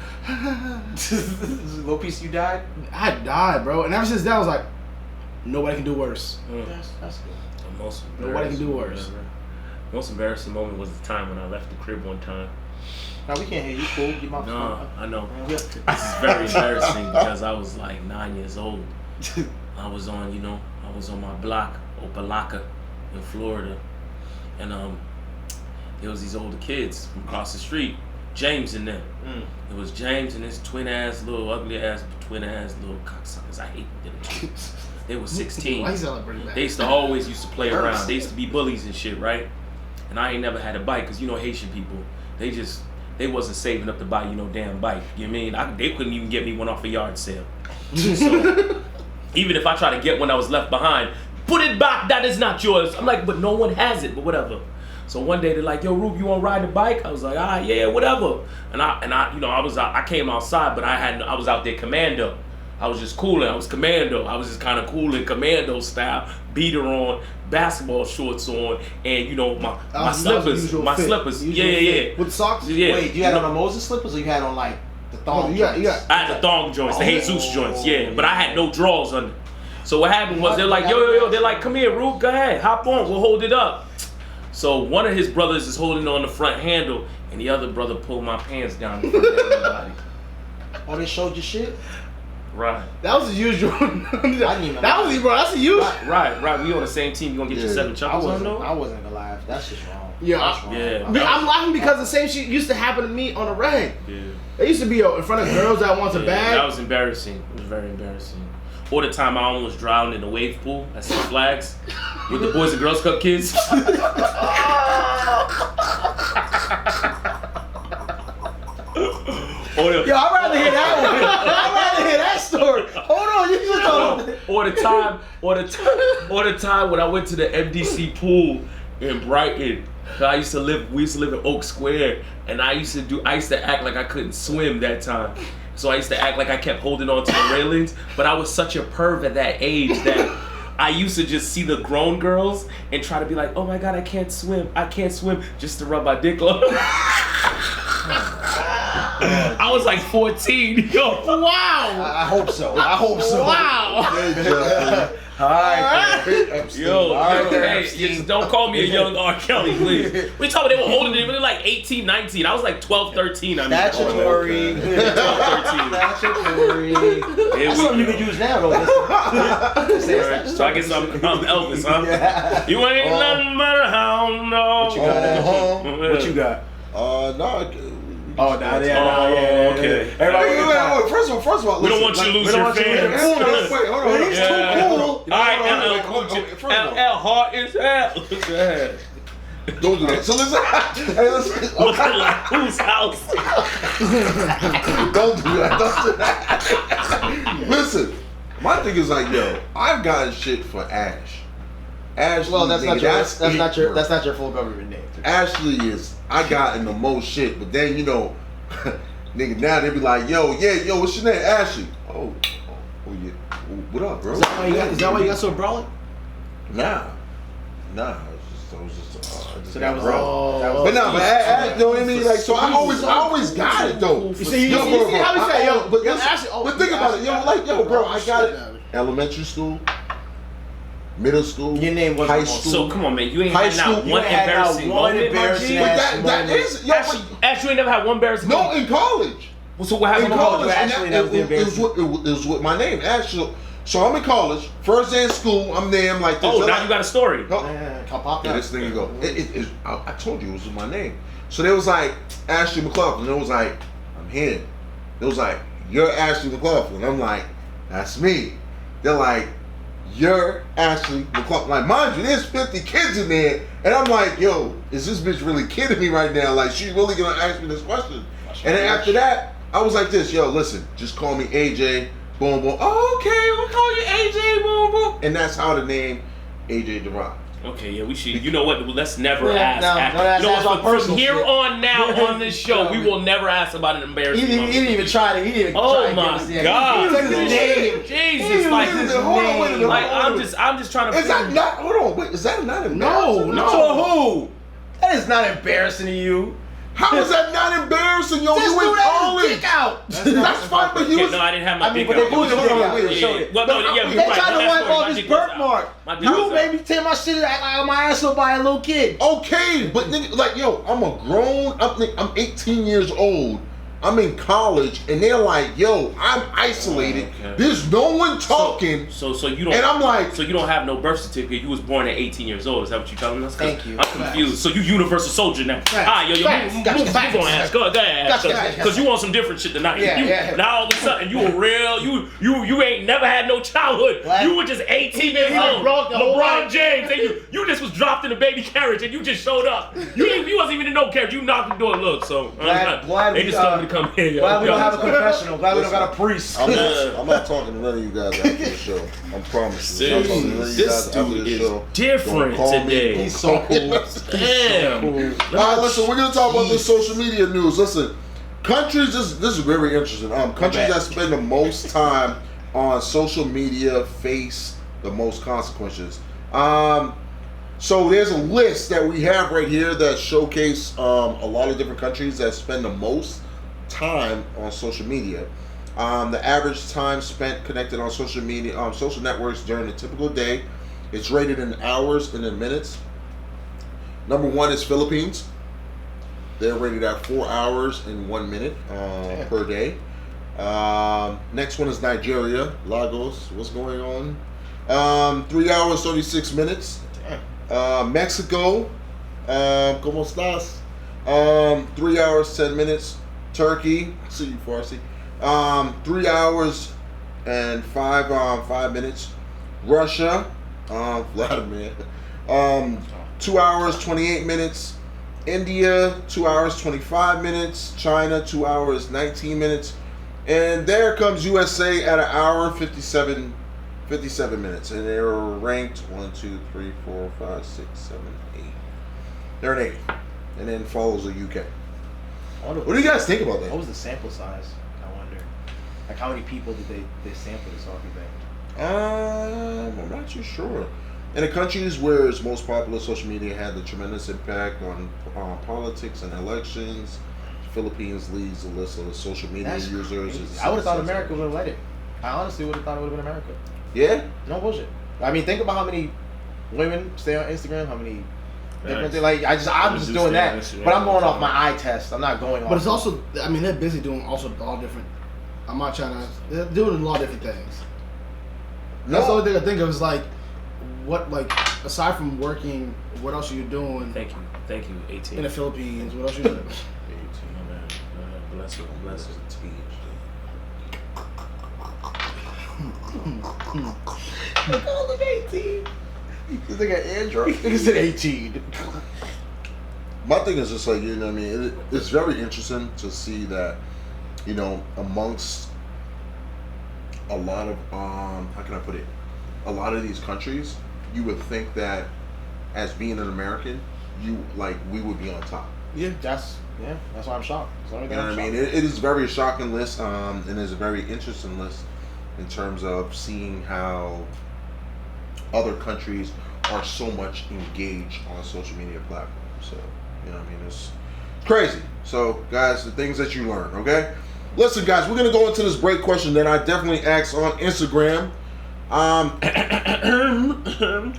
Little piece, you died? I died, bro. And ever since then, I was like, nobody can do worse. That's good. Nobody can do worse. Most embarrassing moment was the time when I left the crib one time. No, we can't hear you. Cool. Get my No, I know. This is very embarrassing because I was like 9 years old. I was on my block, Opelika, in Florida, and there was these older kids from across the street, James and them. It was James and his twin ass little cocksuckers. I hate them. They were 16. They used to always play around. They used to be bullies and shit, right? And I ain't never had a bike because Haitian people, they wasn't saving up to buy no damn bike. You know what I mean? They couldn't even get me one off a yard sale. So even if I try to get one that was left behind, put it back. That is not yours. I'm like, but no one has it. But whatever. So one day they're like, yo, Rube, you want to ride the bike? I was like, yeah, whatever. And I came outside, but I was out there commando. I was just cooling. I was commando. I was just kind of cool in commando style, beater on, basketball shorts on, and my slippers. My slippers. Yeah. With socks? Yeah. Wait, you had on the Moses slippers or you had on like the thong joints? I had the thong joints, the Jesus joints, yeah. But I had no drawers under. So what happened was they're like, yo, they're like, come here, Rube, go ahead, hop on, we'll hold it up. So one of his brothers is holding on the front handle, and the other brother pulled my pants down in front of everybody. Oh, they showed you shit? Right. That was the usual. I didn't even bro. That's the usual. Right. We on the same team. You gonna get your 7 chuckles on though? I wasn't gonna laugh. That's just wrong. Yeah. That's wrong. Yeah. I'm laughing because the same shit used to happen to me on the reg. Yeah. It used to be in front of girls that want a bag. That was embarrassing. It was very embarrassing. Or the time I almost drowned in the wave pool at Six Flags with the Boys and Girls Club kids. Yo, I'd rather hear that one. I'd rather hear that story. Hold on, you just told Or the time when I went to the MDC pool in Brighton. We used to live in Oak Square, and I used to act like I couldn't swim that time. So I used to act like I kept holding on to the railings, but I was such a perv at that age that I used to just see the grown girls and try to be like, oh my God, I can't swim, just to rub my dick on them. I was like 14. Yo, wow. I hope so. Wow. Alright. Hey, just don't call me a young R. Kelly, please. We talking they were older than me, they were like 18, 19. I was like 12, 13. Statutory. 12, 13. Statutory. That's something you could use now, though. So I guess I'm Elvis, huh? Yeah. You ain't nothing but a hound dog. What you got? No. Okay. Wait. First of all, we don't want you to lose your fans. Wait, hold on. He's too cool. All right, LL Hard as hell. Go ahead. Don't do that. So listen. Looking like whose house? Don't do that. Listen, my thing is like, yo, I've gotten shit for Ash. Ashley, well, that's nigga, not your full government name. Ashley is, I got in the most shit, but then nigga, now they be like, yo, what's your name? Ashley. Oh yeah. What up, bro? Is that why you got so brawling? Nah. I was just So that was bro. all. But no, you know what I mean? Like, so I always got it though. You see how we say, but think about it, bro, I got it. Elementary school, middle school, your name was high school. So come on, man, you ain't had not one embarrassing moment, my G. That is, Ash, you ain't never had one embarrassing no, moment. in college. So what happened In in college, college? and it was with my name, Ashley. So I'm in college, first day in school, I'm there, I'm like this. Oh, now you got a story. This thing go. I told you it was with my name. So they was like, Ashley McLaughlin. It was like, I'm here. It was like, you're Ashley McLaughlin. I'm like, that's me. They're like, you're Ashley McLaughlin. Like, mind you, there's 50 kids in there, and I'm like, yo, is this bitch really kidding me right now? Like, she's really gonna ask me this question? And then after that, I was like this, yo, listen, just call me AJ, boom, boom. Oh, okay, we'll call you AJ, boom, boom. And that's how the name AJ derived. Okay, yeah, we should. You know what? Let's never Yeah, ask. no, don't you know ask what? on From here shit. on now on this show, we will never ask about an embarrassing. He didn't even try to. He didn't even Oh try to my give us the God. He took his name. Jesus, like, Hold on, wait a minute. like I'm just trying to. Is that not, hold on, wait, is that not embarrassing? No. To who? That is not embarrassing to you. How is that not embarrassing, yo? This You dude in had his college. dick out. That's fine, but he Okay, was... no, I didn't have my dick but they out. moved his dick out. Yeah, They showed yeah. it. Well, no, yeah, They you're right. tried to My wipe story, off my his dick was out. birthmark. My dick You was made out. me tear my shit out my asshole by a little kid. Okay, but nigga, like, yo, I'm a grown, I'm 18 years old. I'm in college, and they're like, yo, I'm isolated. Okay. There's no one talking. So you don't. And I'm like, So you don't have no birth certificate. You was born at 18 years old. Is that what you're telling us? 'Cause Thank you. I'm confused. So you universal soldier now. Yo, Facts. move Gotcha. on, ask. Go ahead, Gotcha. because you want some different shit tonight. Yeah. Now all of a sudden you a real you ain't never had no childhood. What? You were just 18 years Yeah, old. broke the whole LeBron life. James, and you just was dropped in a baby carriage and you just showed up. You wasn't even in no carriage. You knocked the door. Look, so Glad they we, just told me to come here. Yo. Glad we don't have a confessional. Glad we don't got a priest. I'm not talking to none of you guys after the show. I promise you. I'm not talking to none of you This guys after dude the is show. different Don't call me. today. He's so cool. Damn. All right, listen, we're gonna talk about this social media news. Listen, countries. This is very interesting. Countries that spend the most time on social media face the most consequences. So there's a list that we have right here that showcase a lot of different countries that spend the most time on social media. The average time spent connected on social media, social networks during a typical day, it's rated in hours and in minutes. Number one is Philippines. They're rated at 4 hours and 1 minute per day. Next one is Nigeria, Lagos. What's going on? 3 hours 36 minutes. Mexico, ¿cómo estás? 3 hours 10 minutes. Turkey, see you Farsi. 3 hours and 5 minutes. Russia, Vladimir. 2 hours 28 minutes. India, 2 hours 25 minutes. China, 2 hours 19 minutes. And there comes USA at 1 hour 57 minutes. And they're ranked 1, 2, 3, 4, 5, 6, 7, 8. They're an 8. And then follows the UK. What do you guys think about that? What was the sample size? I wonder. Like, how many people did they sample this off, you think? I'm not too sure. In the countries where it's most popular, social media had a tremendous impact on politics and elections. Philippines leads the list of the social media That's users. crazy. I would have thought America would have let it. I honestly would have thought it would have been America. Yeah? No bullshit. I mean, think about how many women stay on Instagram, how many different Facts. things. Like, I'm just doing that. But I'm going off my eye test. I'm not going off. But it's also, I mean, they're busy doing also all different. I'm not trying to. They're doing a lot of different things. That's the only thing I think of is like, what, like, aside from working, what else are you doing Thank you, 18. in the Philippines? What else are you doing? 18, my man. Bless you. I called him 18. This nigga Android. Nigga said 18. My thing is just like, you know what I mean? It's very interesting to see that, you know, amongst a lot of, how can I put it? A lot of these countries, you would think that as being an American, we would be on top. Yeah, that's why I'm shocked. You know what I mean? It is a very shocking list, and it's a very interesting list in terms of seeing how other countries are so much engaged on social media platforms. So, you know what I mean? It's crazy. So, guys, the things that you learn, okay? Listen, guys, we're going to go into this break question that I definitely asked on Instagram.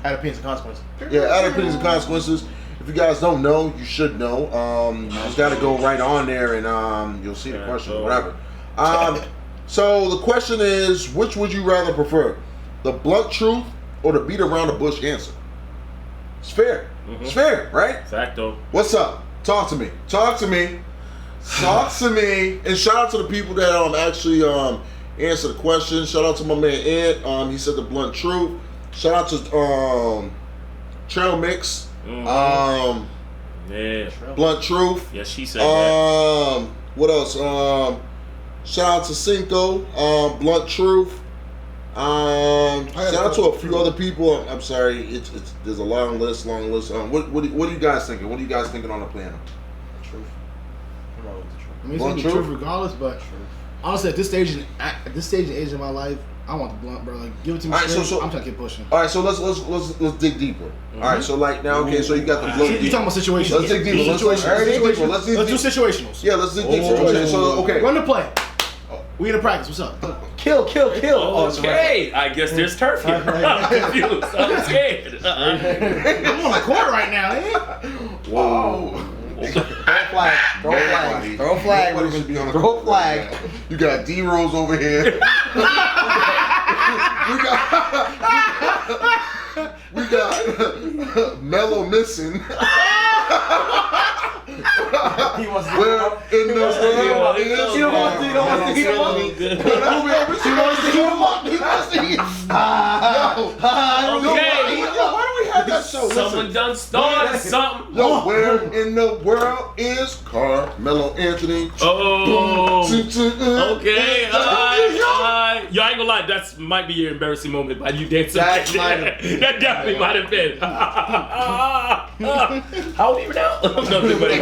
Opinions and consequences. Yeah, opinions and consequences. If you guys don't know, you should know. You just got to go right on there and you'll see the question or whatever. So the question is, which would you rather prefer? The blunt truth or the beat around the bush answer? It's fair. Mm-hmm. It's fair, right? Facto. What's up? Talk to me. Talk to me. Talk to me. And shout out to the people that actually answer the question. Shout out to my man Ed. He said the blunt truth. Shout out to Trail Mix. Yeah. Blunt Truth. Yes, she said that. What else? Shout out to Cinco. Blunt Truth. Shout out to a few other people. I'm sorry, it's there's a long list. What are you guys thinking? What are you guys thinking on the piano? Truth. I'm wrong with the truth. I mean, it's gonna be truth regardless, but honestly, at this stage and age of my life, I want the blunt, bro. Like, give it to me. Alright, straight. so I'm trying to keep pushing. All right, so let's dig deeper. All right, so like now, okay, so you got the blunt. You talking about situations? Let's dig deeper. Let's do situationals. Yeah, let's dig deeper. Okay, so okay. Run the play. We in the practice. What's up? Kill. Okay, I guess there's turf here. I'm confused. I'm scared. I'm on the court right now, eh? Whoa. Throw flag. Everybody should be on the Throw court. flag. You got D Rose over here. we got Mello missing. He wants to Where in the world he wants to heat him up. Okay. Why do we have that show? Someone done started something. Yo, where in the world is Carmelo Anthony? Oh. Okay. Alright. Yo, I ain't gonna lie. That might be your embarrassing moment by you dancing. That definitely might have been. How old are you now? Nothing but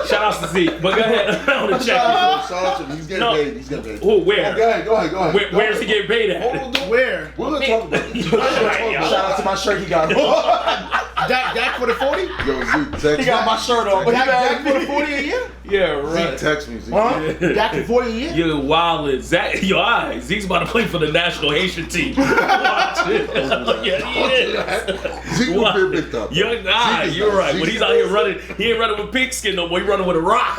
shout out to Z. But go ahead. I want to check. Shout out to him. He's getting paid. He's getting paid. Oh, where? Go ahead. Where's he getting paid at? Where? We're gonna talk about it. Shout out to my shirt he got. Dak for the 40? Yo, Z, text He got my shirt on. Dak for the 40 a year? Yeah, right. Z, text me, Z. Dak for 40 a year? You're wild as Zach. Yo, alright. Zeke's about to play for the national Haitian team. Watch it. Yeah, he is. Z will be a big top. Young guy, you're right. When he's out here running, he ain't running with pigskin no more. He running with a rock.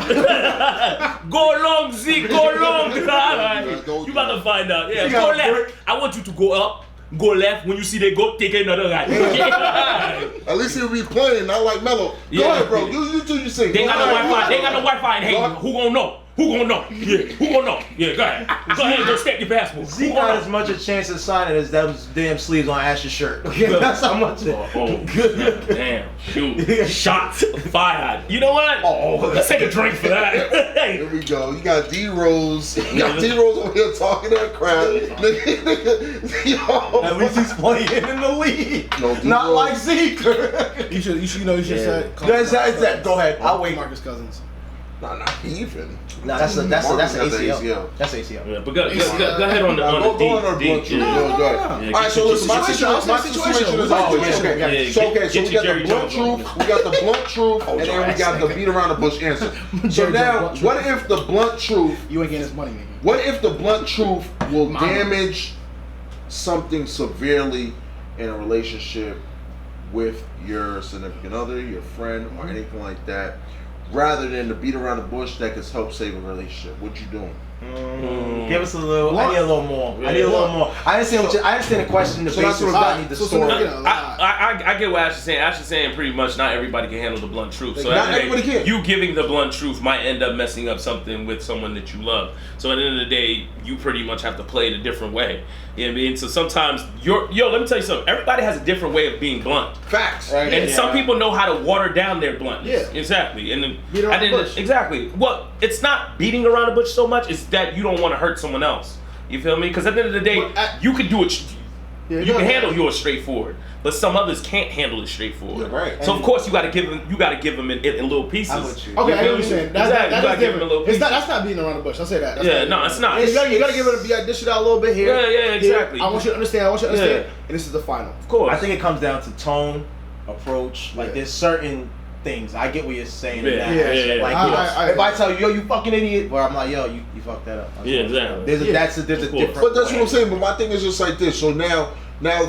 Go long, Zeke. Go long. Alright. You about to find out. Yeah, go left. I want you to go up. Go left. When you see they go, take another right. At least he'll be playing, not like Melo. Go ahead, bro. You do your thing. They got no Wi-Fi. They got no Wi-Fi in Haiti. Who gonna know? Who gonna know? Yeah, who gonna know? Yeah, go ahead. Go ahead and go step your passport. Z got as much a chance of signing as those damn sleeves on Ash's shirt. Okay, that's how much. Damn. Shoot. Shots fired. You know what? Let's take a drink for that. Here we go. You got D Rose. You got D Rose over here talking that crap. Yo. At least he's playing in the league. No, not like Zeke. You should say. Go ahead. I'll wait. Marcus Cousins. Nah, not even. Nah, that's an ACL. ACL. That's ACL. Yeah, but go ahead on the Go ahead. All right, so listen, my situation is always okay. So we got the blunt truth, we got the blunt truth, and then we got the beat around the bush answer. So now, what if the blunt truth? You ain't getting this money, nigga. What if the blunt truth will damage something severely in a relationship with your significant other, your friend, or anything like that? Rather than to beat around the bush that could help save a relationship. What you doing? Give us a little. I need a little more. I understand the question. The basis. I need the story. I get what Ash is saying. Ash is saying pretty much not everybody can handle the blunt truth. So not everybody can. You giving the blunt truth might end up messing up something with someone that you love. So at the end of the day, you pretty much have to play it a different way. You know what I mean? So sometimes let me tell you something. Everybody has a different way of being blunt. Facts. Right? And some people know how to water down their bluntness. Yeah. Exactly. And exactly. Well, it's not beating around the bush so much. It's that you don't want to hurt someone else. You feel me? Because at the end of the day, you can do it. You can handle yours straightforward, but some others can't handle it straightforward. Yeah, right. So of course you got to give them. You got to give them in little pieces. Okay, I get what you're saying. That's different. That's not beating around the bush. I'll say that. It's not. You gotta give it a dish it out a little bit here. Yeah, exactly. Here. I want you to understand. And this is the final. Of course. I think it comes down to tone, approach. Like there's certain things. I get what you're saying. Yeah. Like if I tell you, yo, you fucking idiot, well, I'm like, yo, you fucked that up. Exactly. There's a different. But that's what I'm saying. But my thing is just like this. So now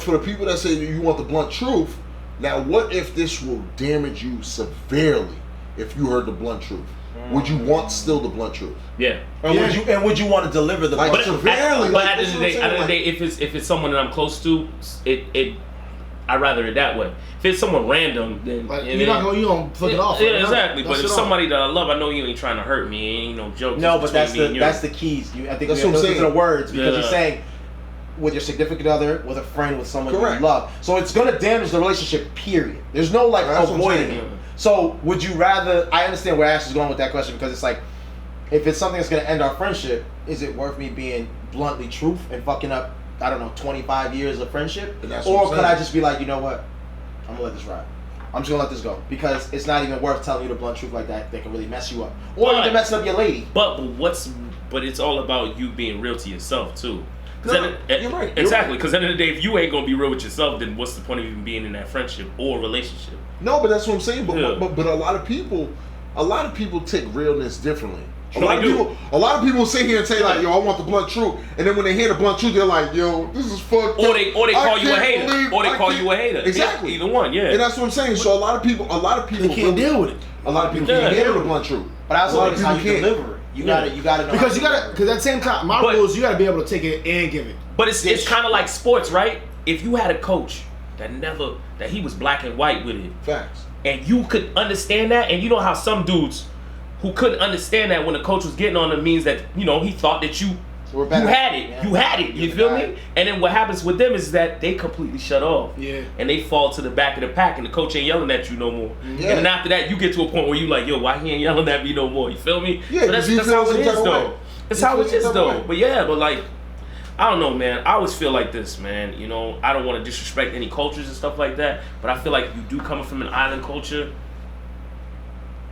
for the people that say that you want the blunt truth, now what if this will damage you severely if you heard the blunt truth? Would you want still the blunt truth? Yeah. Would you want to deliver the blunt truth? But at the end of the day, if it's someone that I'm close to, I'd rather it that way. If it's someone random, then you don't flip it off. Yeah, exactly. But if it's somebody that I love, I know you ain't trying to hurt me. Ain't no joke. No, but that's the keys. I think that's what I'm saying. The words because you're saying with your significant other, with a friend, with someone Correct. you love. So it's gonna damage the relationship. Period. There's no like That's what I'm avoiding saying. it. So would you rather? I understand where Ash is going with that question because it's like, if it's something that's gonna end our friendship, is it worth me being bluntly truth and fucking up? I don't know, 25 years of friendship, And that's or what I'm could I saying. just be like, you know what? I'm gonna let this ride. I'm just gonna let this go because it's not even worth telling you the blunt truth like that. They can really mess you up, or you can mess up your lady. But it's all about you being real to yourself too. No, you're right. Exactly. Because at the end of the day, if you ain't gonna be real with yourself, then what's the point of even being in that friendship or relationship? No, but that's what I'm saying. But Yeah. but a lot of people take realness differently. A Sure lot they of people sit here and say like, yo, I want the blunt truth, and then when they hear the blunt truth, they're like, yo, this is fucked Or up. they call you a can't hater. believe- Or they I call can't- you a hater. Exactly. Either one, yeah. And that's what I'm saying. So a lot of people They can't deal with it. A lot of people Yeah. can't handle the blunt truth. But I A also lot think of it's how you people can't. deliver it. You gotta know Because how because at the same time, my But- rule is you gotta be able to take it and give it. But it's kind of like sports, right? If you had a coach that he was black and white with it, Facts. and you could understand that, and you know how some dudes who couldn't understand that when the coach was getting on them means that, you know, he thought that you We're better. had it. Yeah. You had it. You Yeah. feel me? And then what happens with them is that they completely shut off. Yeah. And they fall to the back of the pack and the coach ain't yelling at you no more. Yeah. And then after that you get to a point where you like, yo, why he ain't yelling at me no more? You feel me? Yeah, So that's you feel how some it type is of though. way. That's You how feel it some is type of though. way. But yeah, but like, I don't know, man. I always feel like this, man. You know, I don't want to disrespect any cultures and stuff like that, but I feel like if you do coming from an island culture,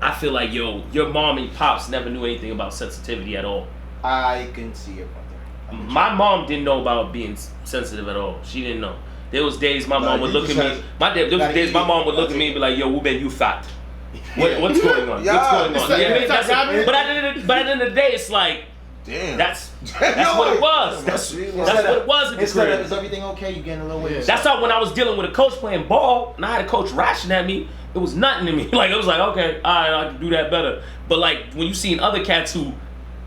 I feel like, yo, your mom and pops never knew anything about sensitivity at all. I can see it right there. My mom didn't know about being sensitive at all. She didn't know. There was days my mom would you look at just me. There was days my mom would look at me and be like, "Yo, Ruben, you fat. What's going on? Yeah. What's going on?" It's like- You know what I mean? it's like rabbit. But at the end of the day, it's like Damn. that's what it was. That's what it was. At the Instead of, crib. is everything okay? You getting a little weird. That's how when I was dealing with a coach playing ball and I had a coach rashing at me, it was nothing to me. Like it was like, okay, all right, I can do that better. But like when you seen other cats who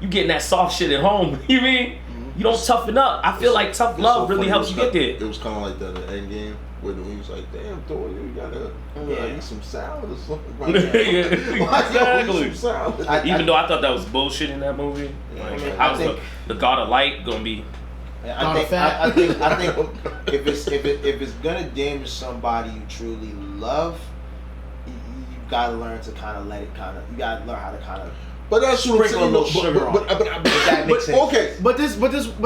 you getting that soft shit at home, you mean you don't toughen up. I feel like tough love really helps you get there. It was kind of like that in the end game when he was like, "Damn, Thor, you gotta eat some salad or something." Like that. Exactly. Eat some salad. Even though I thought that was bullshit in that movie, like, I mean, how I was think- the God of Light gonna be? I think if it's gonna damage somebody you truly love, you gotta learn to kind of let it you gotta learn how to kind of. But that's what I'm Sprinkle a saying. little sugar on it. If that makes sense. Okay. But this.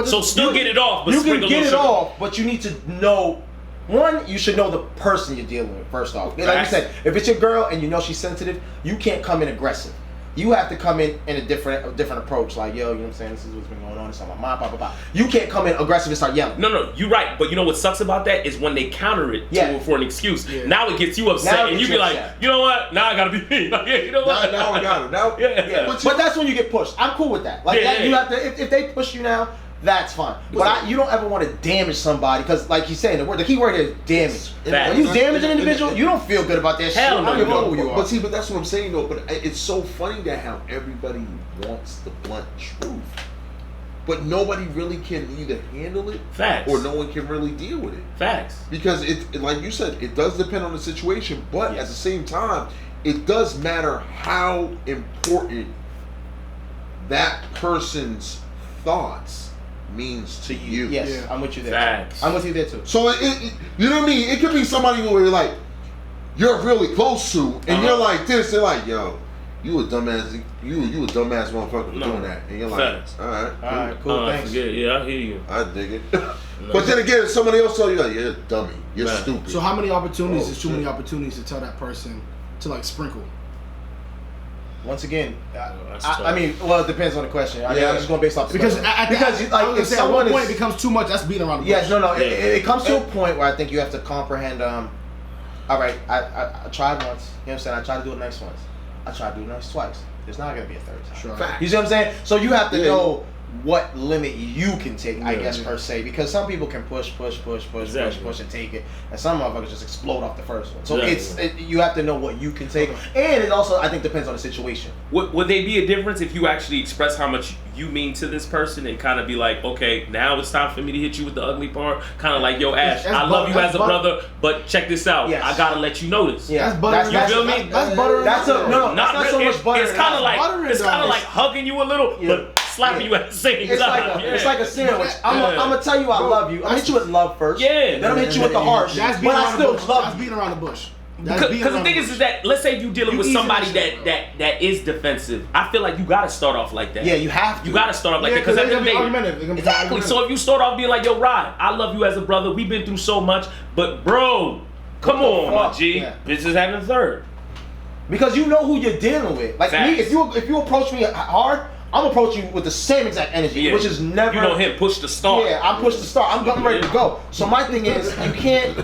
So still get it off, but You can sprinkle get a it little sugar. off, but you need to know. One, you should know the person you're dealing with first off. Like you Facts. said, if it's your girl and you know she's sensitive, you can't come in aggressive. You have to come in a different approach. Like, yo, you know what I'm saying? This is what's been going on. It's on my mind, blah, blah, blah. You can't come in aggressive and start yelling. No, you're right. But you know what sucks about that is when they counter it for an excuse. Yeah. Now it gets you upset, Now it and gets you be you like, upset. you know what? Now I gotta be me. Like, yeah, you know what? Now I got it. Now, Yeah. But that's when you get pushed. I'm cool with that. Like, Yeah, that, yeah, you yeah. have to, if they push you now, that's fine. But you don't ever want to damage somebody because, like he's saying, the key word is damage. Facts. When you damage an individual, you don't feel good about that shit. Hell I no, don't give a fuck you who you are. But see, but that's what I'm saying though. But it's so funny that how everybody wants the blunt truth, but nobody really can either handle it Facts. or no one can really deal with it. Facts. Because like you said, it does depend on the situation, but at the same time, it does matter how important that person's thoughts means to you. Yes, Yeah. I'm with you there. Facts. I'm with you there too. So you know what I mean? It could be somebody who you're like, you're really close to, and you're like this. They're like, yo, you a dumbass. You a dumbass motherfucker for doing that, and you're like, Facts. all right, All right, cool, thanks. Yeah, I hear you. I dig it. But then again, if somebody else tell you, like, you're a dummy, you're Right. stupid. So how many opportunities is too shit. many opportunities to tell that person to like sprinkle? Once again, that's I tough. mean, well, it depends on the question. I mean, Yeah. I'm just going based off the Because question. because like, I was gonna if say, at someone one point is, it becomes too much. That's beating around the bush. yes, no, Yeah. it comes to a point where I think you have to comprehend. All right, I tried once. You know what I'm saying? I tried to do it nice once. I tried to do it nice twice. There's not gonna be a third time. Sure. Fact. You see what I'm saying? So you have to Yeah. know what limit you can take, I Yeah. guess, per se, because some people can push, Exactly. push, and take it, and some motherfuckers just explode off the first one. So Exactly. you have to know what you can take, and it also, I think, depends on the situation. Would there be a difference if you actually express how much you mean to this person and kind of be like, okay, now it's time for me to hit you with the ugly part? Kind of like, yo, Ash, That's I love you butter- as a that's brother, but check this out. Yes. I gotta let you know this. Yeah, That's butter. You feel me? That's butter. That's a no, Not that's not so really. much butter. It's kind of like butter it's in kind of that. like hugging you a little, Yeah. but slapping you at the same It's time. like it's like a sandwich. I'm gonna tell you I love you. I'm gonna hit you with love first. Yeah. Then I'm gonna hit you with the harsh. That's But beating I around the still bush. love That's you. beating around the bush. Because the thing is that let's say you dealing with You somebody easy as shit, that is defensive. I feel like you gotta start off like that. Yeah, you have to. You gotta start off like that because at the end of the day, exactly. So if you start off being like, "Yo, Rod, I love you as a brother. We've been through so much, but bro, come on, my G, this is having a third." Because you know who you're dealing with. Like me, if you approach me hard, I'm approaching you with the same exact energy, which is never. You know him push the start. Yeah, I'm push the start. I'm ready to go. So my thing is, you can't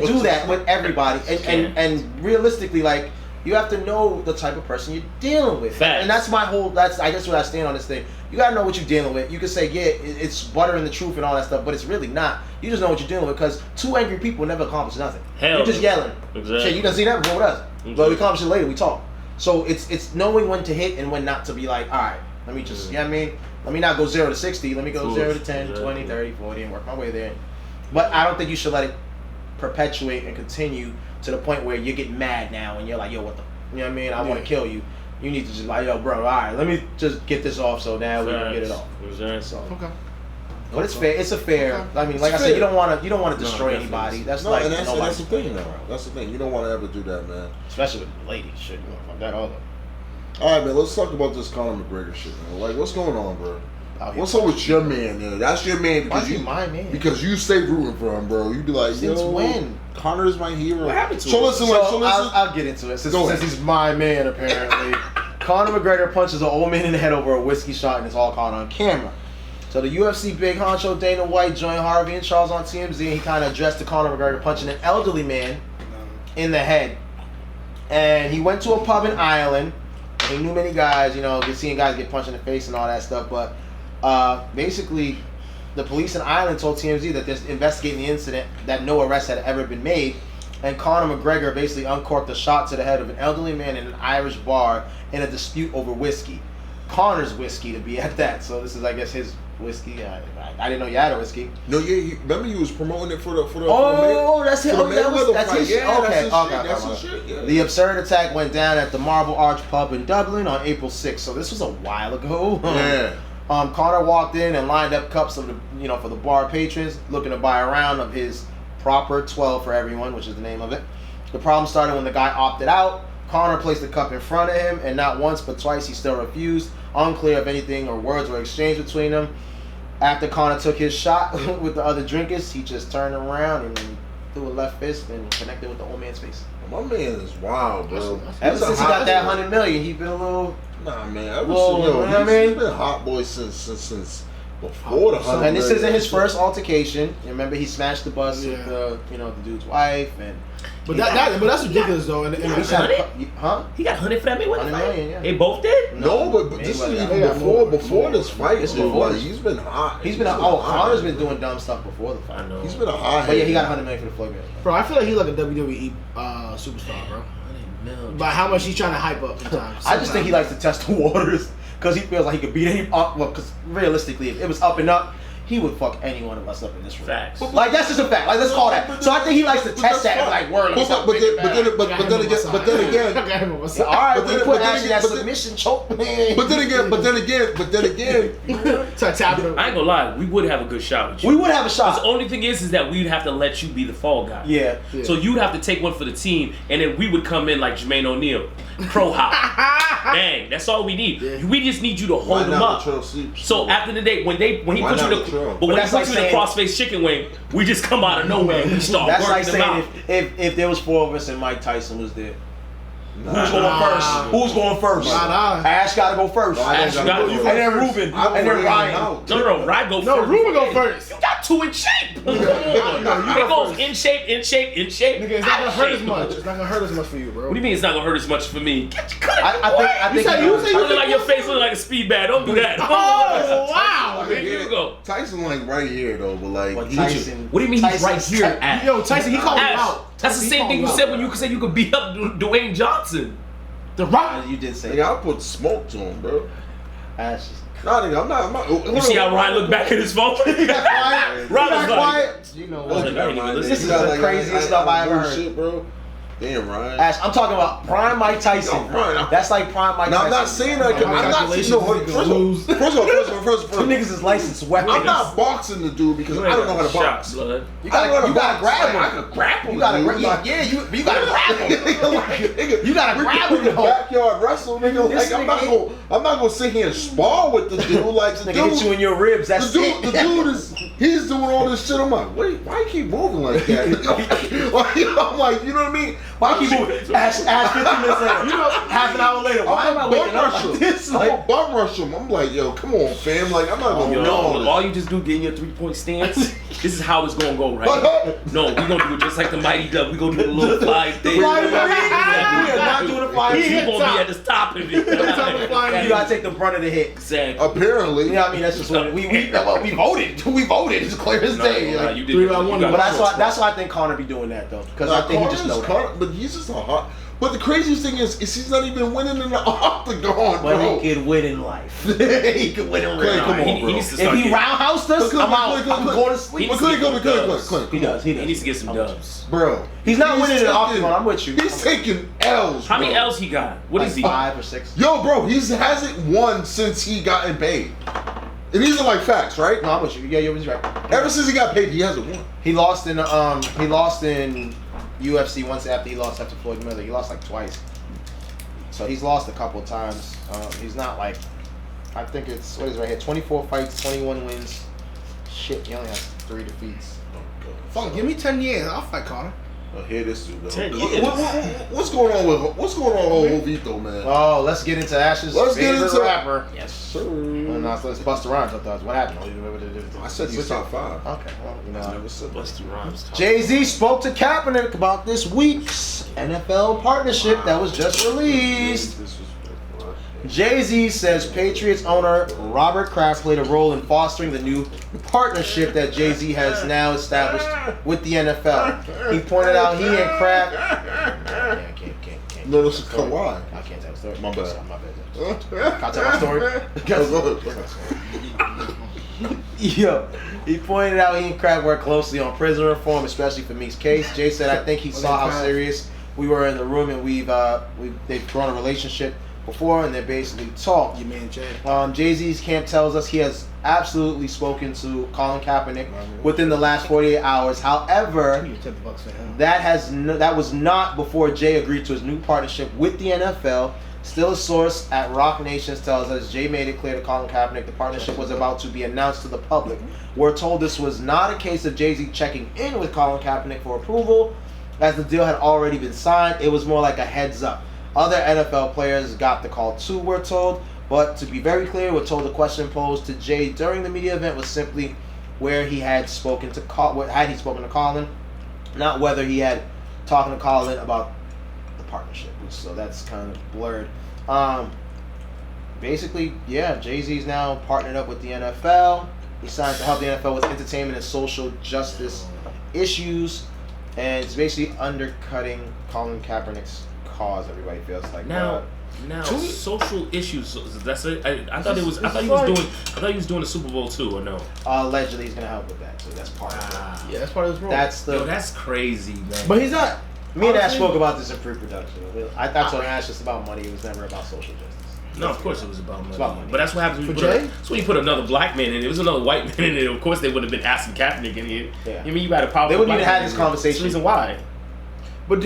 do that with everybody. And realistically, like you have to know the type of person you're dealing with. Facts. And that's my whole. That's I guess what I stand on this thing. You gotta know what you're dealing with. You can say, yeah, it's butter and the truth and all that stuff, but it's really not. You just know what you're dealing with because two angry people never accomplish nothing. Hell, you're just yelling. Exactly. Shit, you done see that before with us. But we accomplish it later. We talk. So it's knowing when to hit and when not to be like, all right, let me just, you know what I mean? Let me not go 0 to 60. Let me go 0 to 10, 20, 30, 40, and work my way there. But I don't think you should let it perpetuate and continue to the point where you get mad now and you're like, yo, what the, you know what I mean? I want to kill you. You need to just like, yo, bro, all right, let me just get this off so now we can get it off. So, okay. But it's fair. It's a fair. Okay. I mean, like I said, you don't want to destroy anybody. That's like and that's the thing now. That's the thing. You don't want to ever do that, man. Especially with ladies, shit. You want that all. All right, man. Let's talk about this Conor McGregor shit, man. Like, what's going on, bro? What's up with your man, man? That's your man because you my man. Because you stay rooting for him, bro. You be like, since when? Conor's my hero. What happened to him? Listen. I'll get into it. Since he's my man, apparently. Conor McGregor punches an old man in the head over a whiskey shot, and it's all caught on camera. So the UFC big honcho Dana White joined Harvey and Charles on TMZ, and he kind of addressed the Conor McGregor punching an elderly man in the head. And he went to a pub in Ireland. And he knew many guys, you know, seeing guys get punched in the face and all that stuff. But basically, the police in Ireland told TMZ that they're investigating the incident, that no arrest had ever been made. And Conor McGregor basically uncorked a shot to the head of an elderly man in an Irish bar in a dispute over whiskey. Conor's whiskey, to be at that. So this is, I guess, his whiskey. I didn't know you had a whiskey. No, yeah. Remember you was promoting it for the that's it. That's his shit. Okay. That's his shit. Yeah. The absurd attack went down at the Marble Arch pub in Dublin on April 6th. So this was a while ago. Yeah. Conor walked in and lined up cups of for the bar patrons, looking to buy a round of his proper 12 for everyone, which is the name of it. The problem started when the guy opted out. Conor placed the cup in front of him, and not once but twice he still refused. Unclear if anything or words were exchanged between them. After Conor took his shot with the other drinkers, he just turned around and then threw a left fist and connected with the old man's face. My man is wild, bro. Ever since he got that $100 million, he's been a little. Nah, man. He's been hot boy since before the $100 million. And this isn't his first altercation. You remember he smashed the bus with the dude's wife and. But that's ridiculous though. And He got 100 for that man. What the $100 million, yeah. They both did? No, but this is even before this fight. He's been hot. Conor's been doing dumb stuff before the fight. I know. He's been a hot. But yeah, he got $100 million for the Floyd Mayweather. Bro, I feel like he's like a WWE superstar, bro. By how much he's trying to hype up sometimes. I just think he likes to test the waters because he feels like he could beat any up. Well, because realistically, if it was up and up, he would fuck any one of us up in this room. Facts. Like that's just a fact. Like let's call that. So I think he likes to test that. Like word. But then again. All right, we put actually that submission choke, man. But then again. I ain't gonna lie, we would have a good shot with you. We would have a shot. The only thing is that we'd have to let you be the fall guy. Yeah. So you'd have to take one for the team, and then we would come in like Jermaine O'Neal, pro hop. Bang. That's all we need. Yeah. We just need you to hold them up. So after the day, when he put you in the crossface chicken wing, we just come out of nowhere and we start working them out. If there was 4 of us and Mike Tyson was there. Who's going first? Who's going first? Ash gotta go first. Ash gotta go first. And then Ruben. And then Ryan. No, Ryan go first. No, Ruben go first. You got 2 in shape. It goes in shape. Nigga, it's not gonna hurt as much. It's not gonna hurt as much for you, bro. What do you mean it's not gonna hurt as much for me? I think you look like your face looking like a speed bag. Don't do that. Oh, wow. Here you go. Tyson like right here though, but like Tyson. What do you mean he's right here at? Yo, Tyson, he called you out. That's the same thing you said when you said you could beat up Dwayne Johnson. The Rock. You did say. Nigga, I put smoke to him, bro. Ash. Nah, nigga, I'm not. You see how Ryan looked back at his phone? He got quiet. Ryan was like, you know what? This is the craziest stuff I ever heard. Shit, bro. Damn, Ryan. Ash, I'm talking about prime Mike Tyson. Yo, Ryan, That's like prime Mike now, Tyson. I'm not saying that. I'm not saying no. First of all, Two niggas is licensed weapons. I'm not boxing the dude because I don't know how to box. Blood. You gotta grab him. I can grapple. You gotta dude. grab him. You gotta grab him. You gotta grab him. We can backyard wrestle, nigga. Like, I'm not gonna sit here and spar with the dude. Like the Nigga hit you in your ribs. That's the it. dude he's doing all this shit. I'm like, wait, why you keep moving like that? I'm like, you know what I mean? Why keep moving? Ash 15 minutes later. You know, half an hour later. Why am I waking up like this? I'm gonna bum rush him. I'm like, yo, come on, fam. Like, I'm not gonna Yo, know. all you just do getting your 3-point stance. This is how it's gonna go, right? No, we gonna do it just like the Mighty Duck. We gonna do the little fly thing. We are not doing a fly He's thing. gonna be at the top of it. You gotta take the brunt of the hit. Exactly. Apparently. You know what I mean? That's just what we voted. We voted. It's clear as day. No, Like, you did. 3 by 1. but that's why I think Conor be doing that though, because I think he just knows that. But he's just a hot. But the craziest thing is he's not even winning in the octagon, But bro. he could win in life. He could win in real Clay, life. come on, He bro. needs to If start he getting- roundhoused us, I'm out. I'm going to sleep. He needs to get some dubs. He does. He needs to get some dubs. Bro. He's not winning in the taking- octagon. I'm with you. He's taking L's. How many bro. L's he got? What Like is he? 5 or 6. Yo, bro, he hasn't won since he gotten paid. And these are like facts, right? No, I'm with you. Yeah, you're right. Ever since he got paid, he hasn't won. He lost in UFC once after he lost after Floyd Miller. He lost like twice. So he's lost a couple of times. He's not like, I think it's, what is it right here? 24 fights, 21 wins. Shit, he only has 3 defeats. Fuck, give me 10 years. I'll fight Conor. Oh, here this dude, though. 10 years. What's going on with Jovito, man? Oh, let's get into Ash's favorite rapper. Yes, sir. Well, no, so let's bust the rhymes. I thought, what happened? I said he's top 5. Okay, well, you know. I never said Busta Rhymes. Jay-Z spoke to Kaepernick about this week's NFL partnership that was just released. Jay-Z says Patriots owner Robert Kraft played a role in fostering the new partnership that Jay-Z has now established with the NFL. He pointed out he and Kraft... Can't. No, this is Kawhi. I can't tell the story. My bad. Can I tell my story? Yo, he pointed out he and Kraft worked closely on prison reform, especially for Meek's case. Jay said, I think he saw how serious we were in the room, and they've grown a relationship before, and they basically talked. You mean Jay? Jay-Z's camp tells us he has absolutely spoken to Colin Kaepernick within the last 48 hours. However, that was not before Jay agreed to his new partnership with the NFL. Still, a source at Rock Nations tells us Jay made it clear to Colin Kaepernick the partnership was about to be announced to the public. We're told this was not a case of Jay-Z checking in with Colin Kaepernick for approval, as the deal had already been signed. It was more like a heads up. Other NFL players got the call too, we're told. But to be very clear, we're told the question posed to Jay during the media event was simply where he had spoken to Colin, not whether he had talking to Colin about the partnership. So that's kind of blurred. Basically, yeah, Jay-Z's now partnered up with the NFL. He signed to help the NFL with entertainment and social justice issues, and it's basically undercutting Colin Kaepernick's cause. Everybody feels like Now, social issues. That's it. I thought he was doing the Super Bowl too, or no? Allegedly, he's gonna help with that too. That's part of it. Yeah, that's part of his role. That's crazy, man. But he's not. Me and Ash spoke about this in pre-production. I thought so. Ash just about money. It was never about social justice. No, of course it was about money. It's about money. But that's what happens when you put another black man in it. It was another white man in it. Of course they would have been asking Kaepernick in here. Yeah. I mean, you got a powerful. They wouldn't even black have man this in it. conversation. That's the reason why. But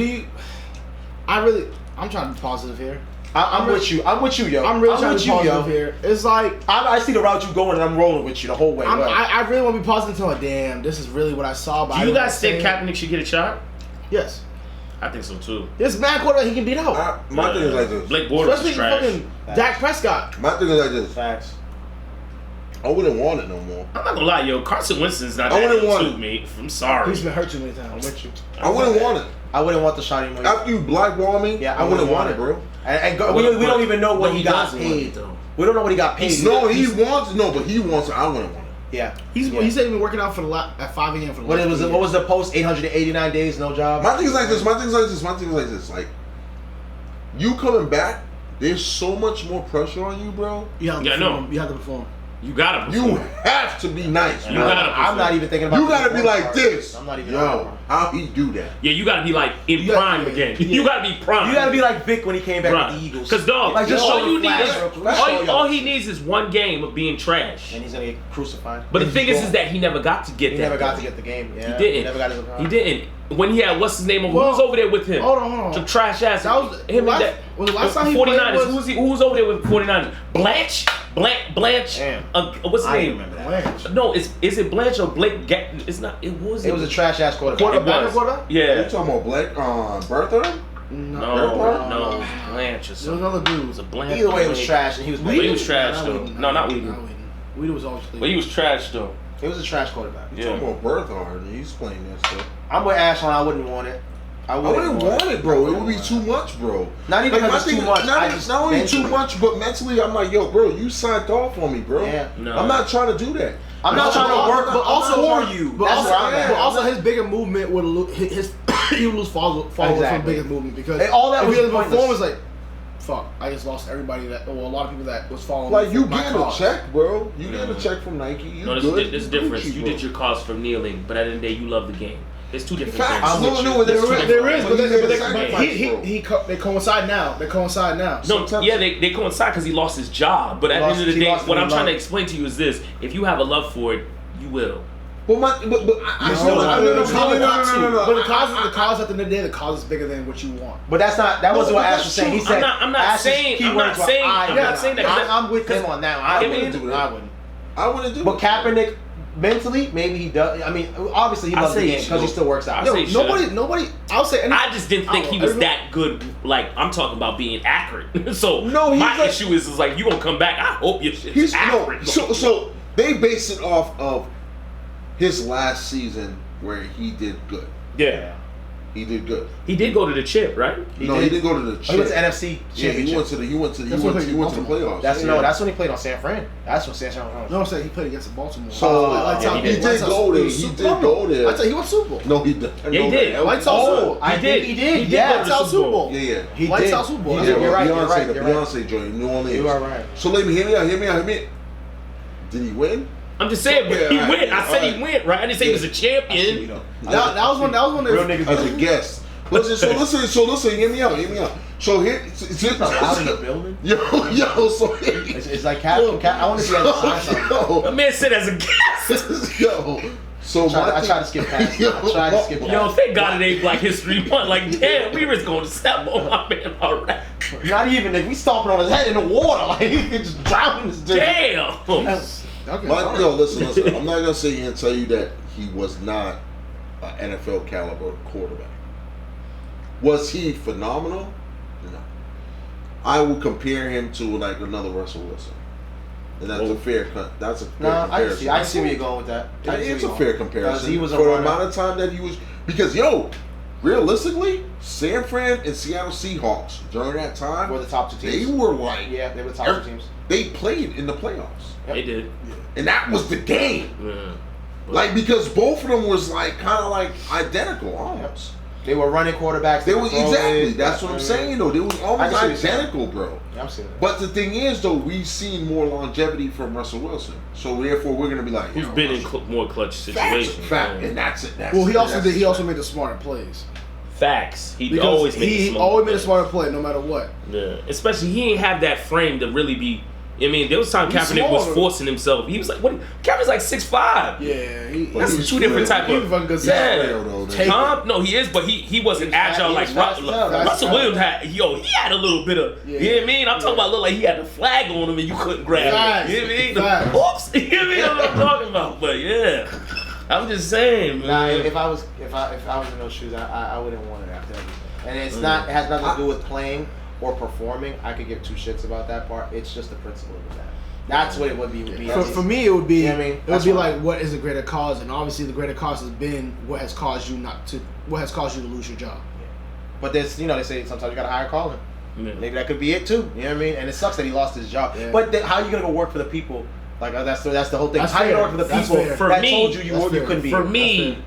I'm trying to be positive here. I'm with you, yo. I'm really trying to be positive here. It's like I see the route you going, and I'm rolling with you the whole way. I really want to be positive until damn, this is really what I saw. Do you guys think Kaepernick should get a shot? Yes. I think so too. This man quarterback he can beat out. My thing is like this. Blake Bortles Especially is trash. fucking Dak Prescott. My thing is like this. Facts. I wouldn't want it no more. I'm not gonna lie, yo. Carson Winston's not I that wouldn't good want too, it. mate. I'm sorry. He's been hurt too many times. I'm with you. I wouldn't want it. I wouldn't want the shot anymore. After you blackball me, Yeah, I wouldn't want it, bro. And we don't even know what he got paid. We don't know what he got paid. But he wants it. I wouldn't want it. Yeah. He said he's been working out at 5 a.m. for the What was the post? 889 days, no job. My thing is like this. Like, you coming back, there's so much more pressure on you, bro. You have to perform. You gotta. You have to be nice. You gotta. I'm not even thinking about. You gotta be like this. I'm not even. Yo, how he do that? Yeah, you gotta be like in prime again. You gotta be prime. You gotta be like Vic when he came back with the Eagles. Cause dog, like, just all you need flash, is all he needs is one game of being trash. And he's gonna get crucified. But the thing is that he never got to get that. He never got to get the game. Yeah, he didn't. He never got his He didn't. When he had what's his name over, who was over there with him? Hold on. Some trash ass. That was him last, and that. was the last time he 49ers. played Who was over there with 49ers? Blanche. Damn. What's his I name? remember that. Blanche. No, is it Blanche or Blake? It's not. It was. It was a trash ass quarterback. Yeah. You talking about Blake Bertha? No, Blanche or something. There was another dude. It was a Blanche. Either way, it was trash, and he was. He was trash though. No, not Whedon. Whedon was always. But he was trash though. It was a trash quarterback. You talking about Bertha, and he's playing that stuff. I'm with Ashland. I wouldn't want it. I wouldn't want it, bro. It would be too much, bro. Not even like, because it's too much. Not only too much, but mentally, I'm like, yo, bro, you signed off on me, bro. Yeah. No. I'm not trying to do that. I'm not trying to work, but also for you. But That's where I'm at. But also, his bigger movement would lose. He would lose followers from Exactly. biggest movement because all that if was he was pointless. perform was like, fuck, I just lost everybody that, well, a lot of people that was following. Like, you my getting a cause. check, bro. You getting a check from Nike. You No, good. there's a difference. Gucci, You bro. did your cause from kneeling, but at the end of the day, you love the game. It's two different Facts. things. No, There is, but they they coincide now. They coincide now. No, yeah, they coincide because he lost his job. But at the end of the day, what I'm trying to explain to you is this: if you have a love for it, you will. But But the cause at the end of the day, the cause is bigger than what you want. But that's not. That wasn't what Ash was saying. He said. I'm not saying that. I'm with him on that. I wouldn't do that. I wouldn't do it. But Kaepernick, mentally, maybe he does. I mean, obviously he loves the game because he still works out. Nobody. I'll say. I just didn't think he was that good. Like, I'm talking about being accurate. So my issue is like, you gonna come back? I hope your shit is accurate. So they base it off of his last season where he did good. Yeah. He did good. He did go to the chip, right? He didn't go to the chip. He went to NFC Yeah, he went to the playoffs. That's when he played on San Fran. That's when San Fran. No, I'm saying he played against Baltimore. So he did go there. He did go there. I tell you, he went Super Bowl. No, he did. Yeah, he did. Lights out Super Bowl. He did. Yeah, Lights out Super Bowl. Yeah. He Lights did. out Super Bowl. You're right. Beyonce joint, New Orleans. You are right. So let me hear me out. Did he win? I'm just saying, he went. I said he went, right? I didn't say he was a champion. That was one of the real niggas as a guest. Listen, hear me out. So here, out in the building. Yo, so it's like I want to see how to sign something. A man said as a guest. Yo, so I tried to skip past. Yo, thank God it ain't Black History Month. Like, damn, we was going to step on my man already. Not even if we stomping on his head in the water, like he could just drown this dude. Damn. Yo, listen. I'm not gonna sit here and tell you that he was not an NFL caliber quarterback. Was he phenomenal? No. I would compare him to like another Russell Wilson, and that's a fair cut. That's a fair comparison. I see where you're going with that. It's a fair comparison. He was for the amount of time that he was. Because realistically, San Fran and Seattle Seahawks during that time were the top two teams. They were like they were the top two teams. They played in the playoffs. Yep. They did, and that was the game. Yeah. Like because both of them was like kind of like identical almost. They were running quarterbacks. They were exactly. That's what I'm saying though. They was almost identical, bro. Yeah, I'm seeing that. But the thing is though, we've seen more longevity from Russell Wilson, so therefore we're gonna be like, who's been in more clutch situations. Fact, and that's it. Well, he also made the smarter plays. Facts. He always made a smarter play, no matter what. Yeah, especially he ain't have that frame to really be. I mean, there was time Kaepernick was forcing himself. He was like, "What? Kaepernick's like 6'5". Yeah, that's two different type of. No, he is, but he wasn't agile like Russell Williams had. He had a little bit of. You know what I mean? I'm talking about look like he had the flag on him and you couldn't grab it. You know what I mean? Oops. You know what I mean? What I'm talking about? But yeah, I'm just saying, man. Nah, if I was in those shoes, I wouldn't want it after everything. And it's not. It has nothing to do with playing or performing. I could give two shits about that part. It's just the principle of that. That's what it would be. For me, it would be. You know what I mean? It would be like, what is the greater cause? And obviously, the greater cause has been what has caused you to lose your job. Yeah. But there's, they say sometimes you gotta hire Colin. Yeah. Maybe that could be it too. You know what I mean? And it sucks that he lost his job. Yeah. But how are you gonna go work for the people? Like that's the whole thing. How you gonna work for the people that told you couldn't be? For me,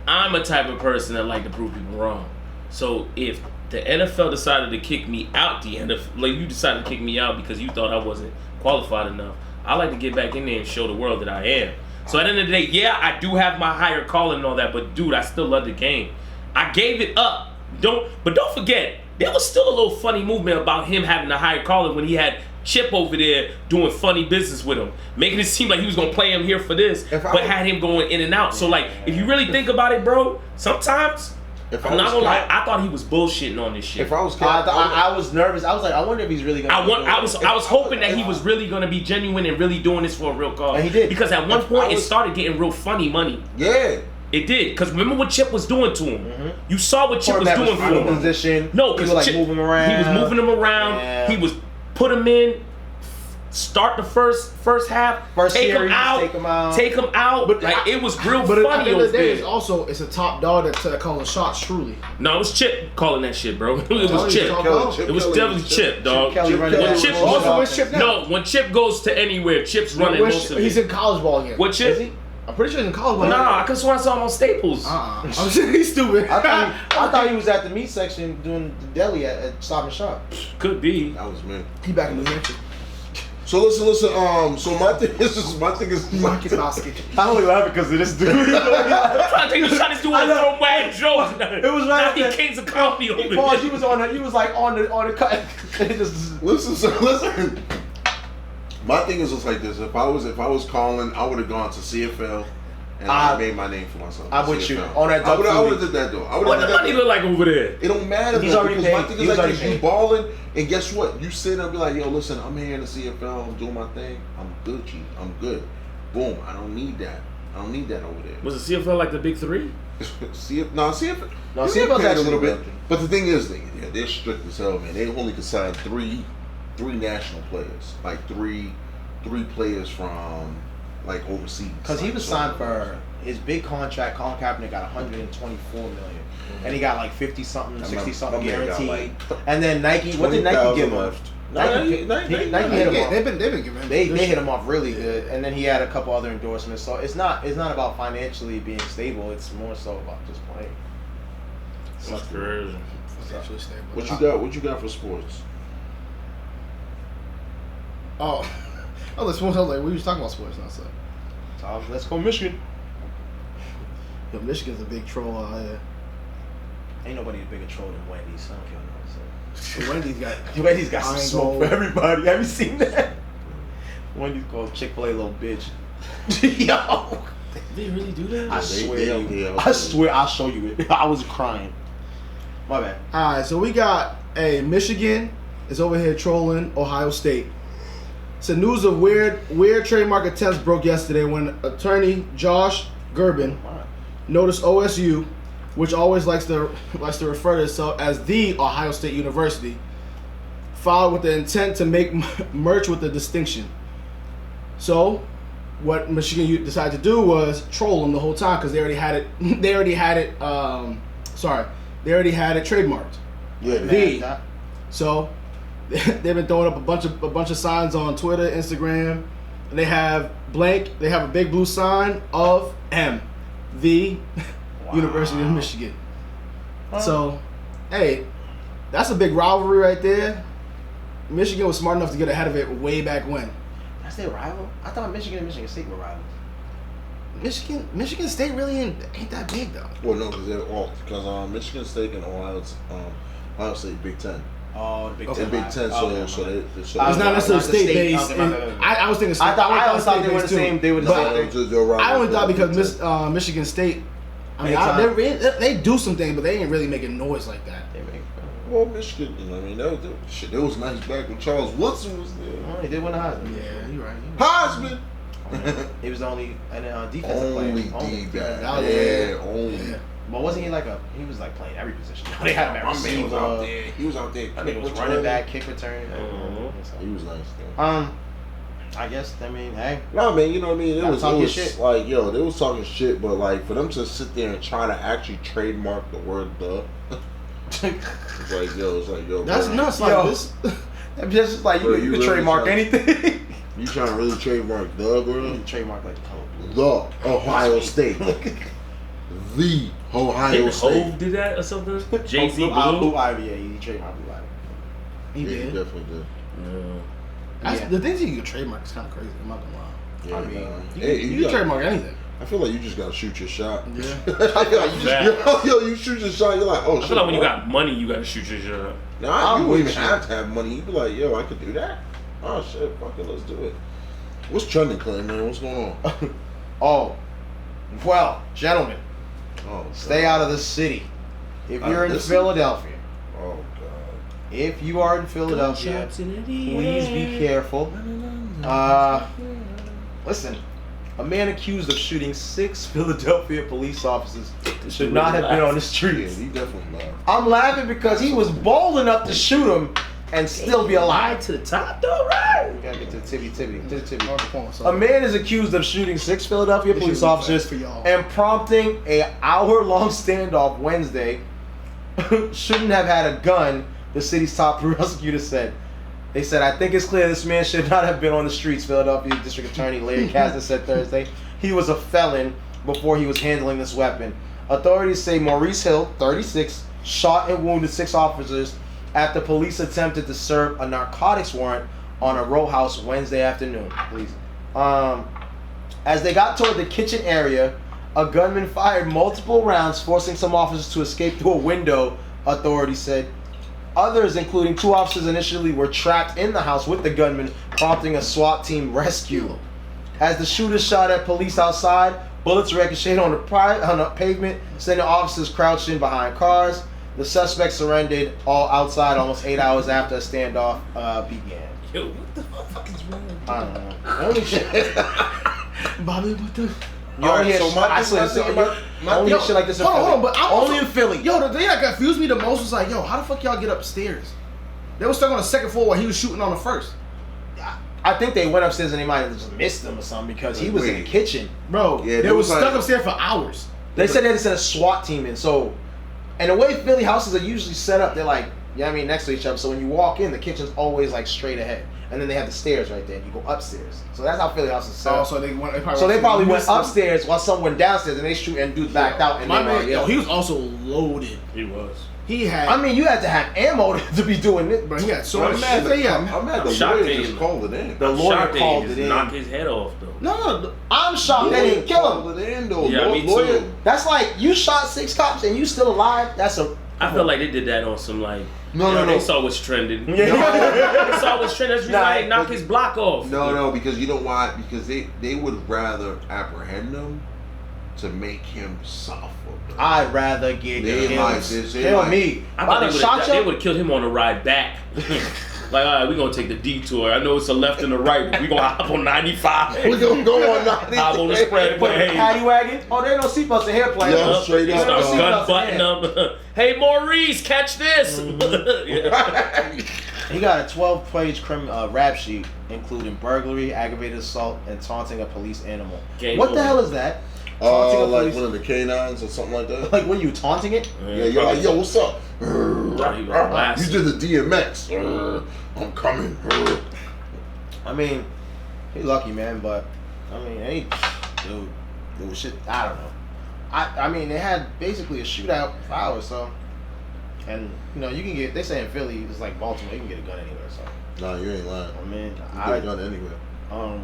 I'm a type of person that like to prove people wrong. So if the NFL decided to kick me out, like you decided to kick me out because you thought I wasn't qualified enough, I like to get back in there and show the world that I am. So at the end of the day, yeah, I do have my higher calling and all that, but dude, I still love the game. I gave it up. Don't forget, there was still a little funny movement about him having a higher calling when he had Chip over there doing funny business with him, making it seem like he was gonna play him here for this, but had him going in and out. So like, if you really think about it, bro, sometimes I'm not gonna lie, I thought he was bullshitting on this shit. If I was, I was nervous. I was like, I wonder if he's really gonna. I was hoping that he was really gonna be genuine and really doing this for a real cause. And he did, because at one point it started getting real funny money. Yeah. It did, because remember what Chip was doing to him. Mm-hmm. You saw what Chip was doing for him. Position. No, because like moving him around. He was moving him around. Yeah. He was put him in. Start the first half. Take him out. Take him out. But like it was real funny. But at the end of the day, it's a top dog that's calling shots. Truly. No, it was Chip calling that shit, bro. It was Chip. It was definitely Chip, dog. When Chip goes to anywhere, Chip's running most of it. He's in college ball again. What Chip? Is he? I'm pretty sure he's in college ball. Nah, I could swear I saw him on Staples. I'm sure he's stupid. I thought he was at the meat section doing the deli at Stop and Shop. Could be. That was me. He back in New Hampshire. So listen. So my thing is Marcus Basket. I only laugh because of this dude. I'm trying to think of this dude want to throw mad jokes. It was right after Kings of Comedy over there. He was on the cut. Listen. My thing is just like this. If I was calling, I would have gone to CFL and I made my name for myself. I'm with you on that. I would have did that though. What the money look like over there? It don't matter. He's already paid. My thing is like you balling, and guess what? You sit and be like, yo, listen, I'm here in the CFL. I'm doing my thing. I'm good, G. I'm good. Boom. I don't need that. I don't need that over there. Was the CFL like the big three? CFL. No, CFL's actually a little bit. But the thing is, they're strict as hell, man. They only could sign three national players, like three players from like overseas. Because he was signed for his big contract. Colin Kaepernick got $124 million, and he got like 50 something, 60 something guaranteed. And then Nike, what did Nike give him? Nike hit him off. They've been giving him. They hit him off really good, and then he had a couple other endorsements. So it's not about financially being stable. It's more so about just playing. That's crazy. Financially stable. What you got for sports? Oh, the sports. I was like, we was talking about sports, and I said, so let's go Michigan. Yo, Michigan's a big troll out here. Ain't nobody a bigger troll than Wendy's. I don't care what I'm Wendy's got some smoke for everybody. Have you seen that? Wendy's called Chick-fil-A little bitch. Yo. They really do that? I swear, I'll show you it. I was crying. My bad. Alright, so we got Michigan is over here trolling Ohio State. So news of weird trademark attempts broke yesterday when attorney Josh Gerben noticed OSU, which always likes to refer to itself as the Ohio State University, filed with the intent to make merch with the distinction. So, what Michigan decided to do was troll them the whole time because they already had it. They already had it trademarked. Yeah. So, they've been throwing up a bunch of signs on Twitter, Instagram. And they have blank. They have a big blue sign of the University of Michigan. So, hey, that's a big rivalry right there. Michigan was smart enough to get ahead of it way back when. That's their rival? I thought Michigan and Michigan State were rivals. Michigan State really ain't that big though. Well, no, because Michigan State and Ohio State Big Ten. Oh, the Big Ten. Big Ten. So it's not necessarily state based. I was thinking. I always thought they were the same. They were the same thing. I only thought because Michigan State. I mean, they do some things, but they ain't really making noise like that. Well, Michigan, you know what I mean? That was nice back when Charles Woodson was there. Oh, he did win the Heisman. Yeah, you're right. Heisman! He was the only defensive player. Only D-back. Yeah, only. Yeah. But wasn't he he was like playing every position. They had him at receiver. He was out there. I think it was running back, kick return. He was nice though. I guess, hey. No, man, you know what I mean? It was shit. Like, yo, they was talking shit, but like, for them to sit there and try to actually trademark the word "the," it's like, yo, that's bro, nuts. Like this. That's just like you can really trademark anything. You trying to really trademark "the," bro? You can trademark like the color blue. The Ohio State. The Ohio State. Hove did that or something? Jay-Z Blue Ivy, yeah, he trademarked Blue Ivy. He did. He definitely did. Yeah. The things you can trademark is kind of crazy. I'm not gonna lie. Yeah, I mean, You can trademark anything. I feel like you just gotta shoot your shot. Yeah. You shoot your shot. You're like, oh shit. I feel like when you got money, you gotta shoot your shot. Nah, you don't even have to have money. You be like, yo, I could do that. Oh shit, fuck it, let's do it. What's trending, Clay, man? What's going on? Oh, well, gentlemen, Oh, stay out of the city. If you're in Philadelphia, Oh god. if you are in Philadelphia, please be careful. Listen, a man accused of shooting 6 Philadelphia police officers should not have been on the Yeah, streets. he definitely laughed. I'm laughing because he was bold enough to shoot him and still be alive. To the top, though, right? We gotta get to the tibby. So, A man is accused of shooting 6 Philadelphia This police should be officers fast for y'all. and prompting a hour-long standoff Wednesday. Shouldn't have had a gun, the city's top prosecutor said. They said, I think it's clear this man should not have been on the streets, Philadelphia District Attorney Larry Kazner said Thursday. He was a felon before he was handling this weapon. Authorities say Maurice Hill, 36, shot and wounded 6 officers after police attempted to serve a narcotics warrant on a row house Wednesday afternoon. Please. As they got toward the kitchen area, a gunman fired multiple rounds, forcing some officers to escape through a window, authorities said. Others, including 2 officers initially, were trapped in the house with the gunman, prompting a SWAT team rescue. As the shooter shot at police outside, bullets ricocheted on the pavement, sending officers crouching behind cars. The suspect surrendered all outside almost 8 hours after a standoff began. Yo, what the fuck is wrong? I don't know. Holy shit. Bobby, what the? You only hear shit like this in Philly. Hold on, but I'm only also, in Philly. Yo, the thing that confused me the most was like, yo, how the fuck y'all get upstairs? They were stuck on the second floor while he was shooting on the first. I think they went upstairs and they might have just missed him or something because he was in the kitchen. Bro, Yeah, they they were was stuck like- upstairs for hours. They said they had to send a SWAT team in. So, and the way Philly houses are usually set up, they're like, next to each other. So when you walk in, the kitchen's always like straight ahead. And then they have the stairs right there. And you go upstairs. So that's how Philly houses set Oh, up. so they probably went missed them. upstairs while someone went downstairs and they shoot and dude backed out. And My they man, were, yo, he was also loaded. He was. He had. I mean, you had to have ammo to be doing this. bro, he had so I'm much mad shit. that I'm mad the shocked lawyer they just didn't- called it in. The lawyer Shocked they called didn't it just in. knock his head off, though. No, I'm shocked they didn't kill him. Called it in, though. Yeah, me Lawyer- too. That's like you shot 6 cops and you still alive. That's a. I feel like they did that on some like. No, you know, no, no. They saw what's trending. Yeah. They saw what's trending. That's Nah, why they knock his block off. No, because you know why? Because they would rather apprehend him to make him suffer. Bro. I'd rather get They killed. like this, they Kill like- me. I If thought I'd have they you. would have killed him on the ride back. Like, all right, we're going to take the detour. I know it's a left and a right, but we're going to hop on 95. We're gonna go on now. Hop on the spread, Put but a hey. paddy wagon. Oh, there ain't no seatbelts in here playing. Yeah, straight He up. starts Seatbelts gun in butting here. them. Hey, Maurice, catch this. Yeah. He got a 12-page rap sheet, including burglary, aggravated assault, and taunting a police animal. Game What the over. hell is that? Taunting a Like police. one of the canines or something like that. Like when you taunting it? Yeah, you're like, yo, what's up? Right, he was blasting. You did the DMX. I'm coming. I mean, he lucky, man, but I mean, dude, it was shit. I don't know. I mean, they had basically a shootout for hours, so, and you know, you can get. They say in Philly, it's like Baltimore, you can get a gun anywhere. So, Nah, you ain't lying. I mean, You get a gun anywhere.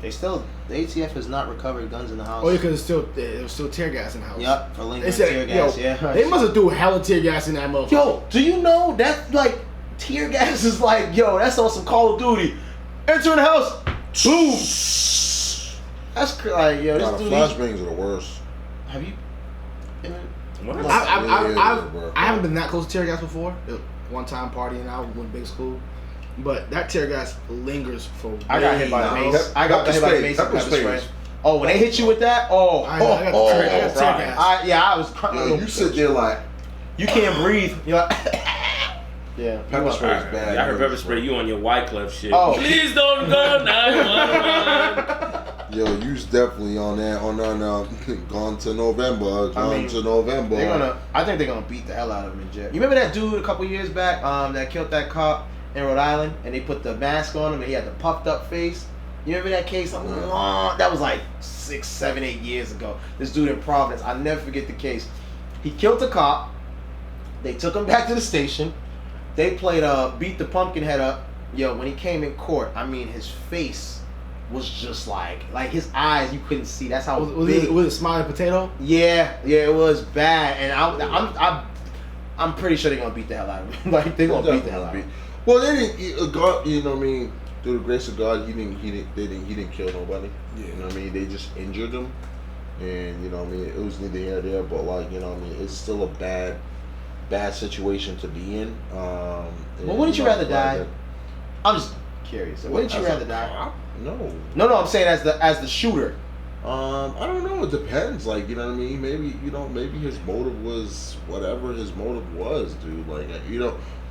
the ATF has not recovered guns in the house. Oh, yeah, because there was still tear gas in the house. Yep, for They lingering said, tear gas. yo, Yeah, they must have threw hella tear gas in that motherfucker. Yo, do you know that like tear gas is like, yo, that's on some Call of Duty. Enter in the house, boom. That's like, yo, Nah, this the dude. flashbangs are the worst. Have you? What? I haven't been that close to tear gas before. One time partying out with big school, but that tear gas lingers for. I got hit by the Nah, mace. I got hit by the mace. pepper Pepper spray. sprays. Oh, when they hit you with that, I got tear gas. I was. Yo, you sit there like You can't breathe. You're like, yeah. pepper spray is bad. I heard pepper spray you on your Wyclef shit. Oh. Please don't go 911. Yo, you's definitely on that. Gone to November. To November. I think they're gonna beat the hell out of him in jail. You remember that dude a couple years back that killed that cop in Rhode Island, and they put the mask on him, and he had the puffed up face. You remember that case? That was like 6, 7, 8 years ago. This dude in Providence, I'll never forget the case. He killed the cop. They took him back to the station. They played Beat the Pumpkinhead Up Yo, when he came in court, I mean, his face was just like his eyes you couldn't see. That's how big. Was it smiling potato? Yeah, it was bad, and I'm pretty sure they're gonna beat the hell out of him. Like they're gonna beat the hell out of him. Well, they didn't. God, you know what I mean. Through the grace of God, he didn't kill nobody. Yeah. You know what I mean. They just injured him, and you know what I mean. It was neither here nor there, but like you know what I mean. It's still a bad situation to be in. Well, wouldn't you rather die? I'm just curious. Wouldn't you rather die? No. I'm saying as the shooter. I don't know. It depends. Like you know what I mean. Maybe his motive was whatever his motive was, dude. Like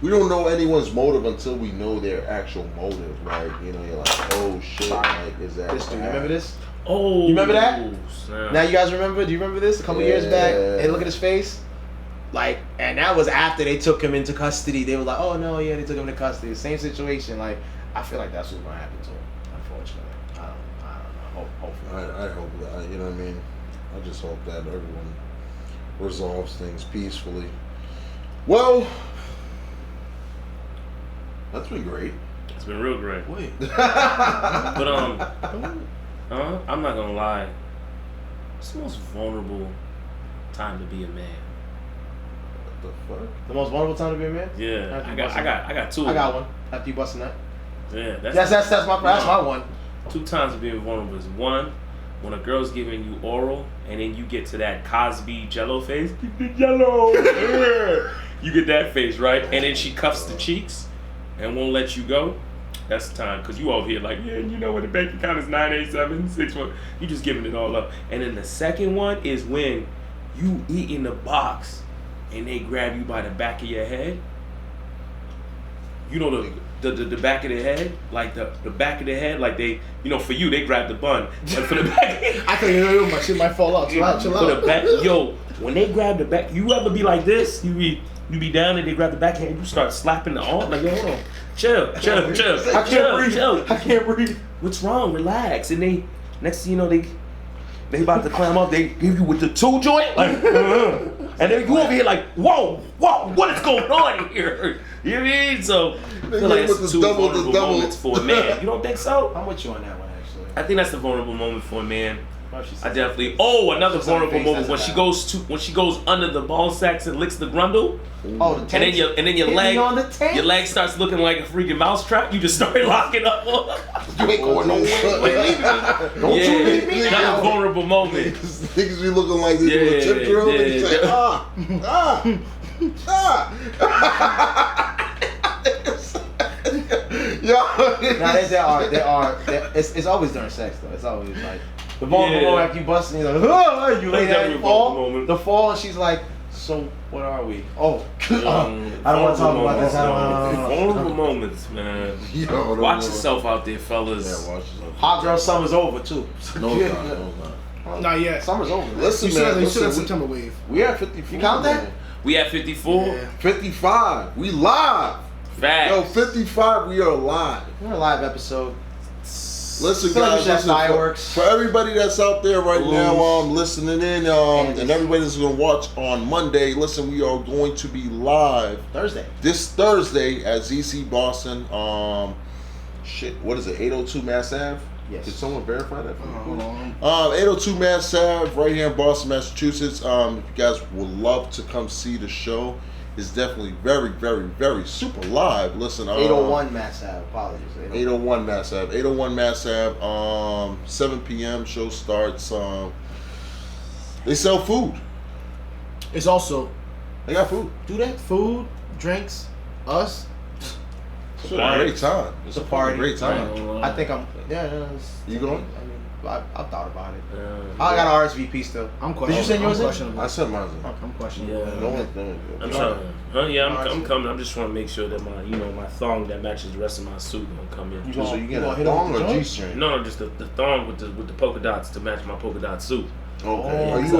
we don't know anyone's motive until we know their actual motive. Like you're like, oh shit, like is that this dude? You remember this? Oh, you remember that? Snap. Now you guys remember? Do you remember this? A couple years back, and look at his face. Like, and that was after they took him into custody. They were like, oh no, yeah, they took him into custody. Same situation. Like, I feel like that's what's gonna happen to him. Unfortunately, I don't know. Hopefully, I hope that. You know what I mean? I just hope that everyone resolves things peacefully. Well, that's been great. It's been real great. Wait. But I'm not gonna lie. It's the most vulnerable time to be a man. What the fuck? the most vulnerable time to be a man. Yeah, I got two. I got one. After you busting that. Yeah, that's my one. 2 times of being vulnerable is one, when a girl's giving you oral and then you get to that Cosby Jello face. Jello. You get that face, right? And then she cuffs the cheeks and won't let you go. That's the time, because you over here like, yeah, you know when the bank account is 98761. You just giving it all up. And then the second one is when you eat in the box and they grab you by the back of your head. You know the back of the head, like the back of the head, like they, you know, for you they grab the bun, but for the back, I think my shit might fall out. Chill out. For the back, yo, when they grab the back, you ever be like this? You be down and they grab the back hand, you start slapping the arm, like yo, hold on, chill. I can't breathe. What's wrong? Relax. And they, next thing you know, they about to climb up. They give you with the 2 joint, like, and then you over here like, whoa, what is going on here? You know what I mean? So I feel like it's 2 vulnerable moments for a man. You don't think so? I'm with you on that one, actually. I think that's the vulnerable moment for a man. I definitely. Oh, another vulnerable moment when she goes under the ball sacks and licks the grundle. Oh, the and then your leg starts looking like a freaking mousetrap. You just start locking up. You ain't going nowhere. Don't you leave me. Another vulnerable moment. Niggas be looking like this with a tip drill and you say, There are. It's always during sex though. It's always like the vulnerable moment after you bust and you're like, oh, you lay down, you fall. The fall, and she's like, so what are we? Oh, I don't want to talk about this. Vulnerable moments, man. Watch yourself out there, fellas. Yeah, watch yourself. Hot girl summer's over too. No, not. Not yet. Summer's over. Listen, you said that September wave. We at 54. You count that? We at 54. Yeah. 55. We live. Facts. Yo, 55. We are live. We're a live episode. Listen, like guys. Fireworks. For everybody that's out there right now, listening in, and everybody that's gonna watch on Monday. Listen, we are going to be live this Thursday at ZC Boston. What is it? 802 Mass Ave. Yes. Did someone verify that for me? Hold on. 802 Mass Ave, right here in Boston, Massachusetts. If you guys would love to come see the show, it's definitely very, very, very super live. Listen, 801 Mass Ave. Apologies. 801 Mass Ave. 801 Mass Ave. 7 p.m. Show starts. They sell food. It's also They got food. do that food, drinks, us. It's a great time. It's a party. Great time. I think I'm. You going? I mean, I thought about it. I got an RSVP still. I'm questionable. Did you send yours in? I sent mine. I'm questionable. Yeah. I'm trying. I'm coming. I'm just trying to make sure that my thong that matches the rest of my suit gonna come in. So you get a thong or G-string? No, just the thong with the polka dots to match my polka dot suit. Okay. Are you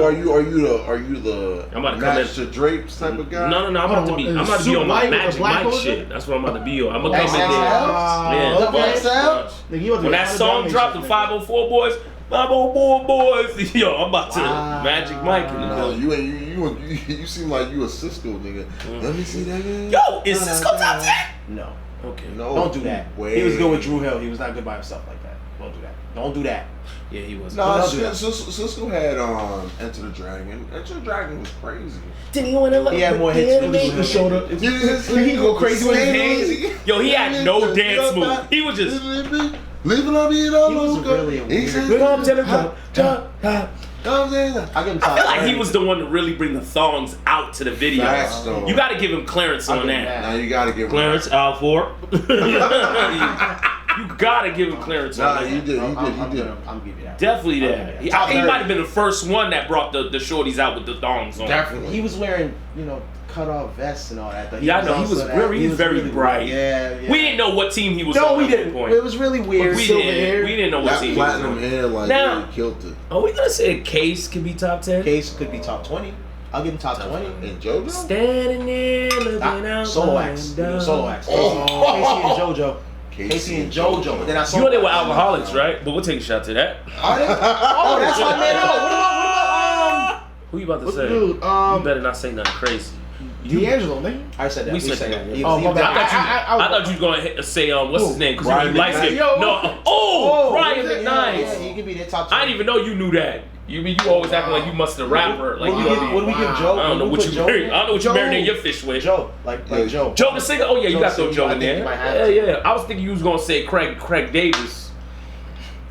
the I'm about to match the drapes type of guy? No. I'm about to be on my Magic Mike shit. That's what I'm about to be on. I'm gonna come in there. Yeah. When that song dropped, the 504 boys. 504 boys. Yo, I'm about to Magic Mike in the building. You seem like you a Cisco nigga. Let me see that again. Yo, is Cisco top 10? No. Okay. No. Don't do that. He was good with Drew Hill. He was not good by himself like that. Don't do that. Don't do that. Yeah, he was. No, Cisco had Enter the Dragon. Enter the Dragon was crazy. Didn't he want to look? He had more hits. The shoulder. He go crazy with his hands. Yo, he had no dance move. He was just. Leaving on me, no. He was really a weird. I give him I feel like he was the one to really bring the thongs out to the video. Facts, though. You got to give him clearance on that. Now you gotta give him Clearance out for. You gotta give him clearance on Nah, that. you did. I'm giving you that. Definitely that. Top He 30. might have been the first one that brought the shorties out with the thongs on. Definitely. He was wearing, cut off vests and all that. Yeah, I know. He was very really bright. Yeah. We didn't know what team he was No, on we at that didn't. point. It was really weird. We Silver hair. didn't know what That team he was platinum on. hair, like, Now- really killed it. Are we gonna say Case could be top 10? Case could be top 20. I'll give him top 20. And JoJo? Standing there looking out. Solo acts. We do solo acts. Casey and JoJo. Casey and JoJo. But then I saw. You know they were alcoholics, right? But we'll take a shot to that. Are they? Oh, that's my man. What about Who you about to say? Dude, You better not say nothing crazy. D'Angelo, nigga. I said that. We said that. He Oh, was my bad. I thought you was gonna say what's his name? Brian Light McKnight. skin. Yo, No. Brian Yeah, McKnight. he could be their top 20. I didn't even know you knew that. You always acting like you must have rapper. Like What you do we don't give- what do we give Joe? I don't know what you married. I don't know what you marinating your fish with. Joe, like Joe. Joe the singer. Oh yeah, you Joe got to throw the Joe singer. in I think there. you might have Yeah, to. yeah. I was thinking you was gonna say Craig Davis.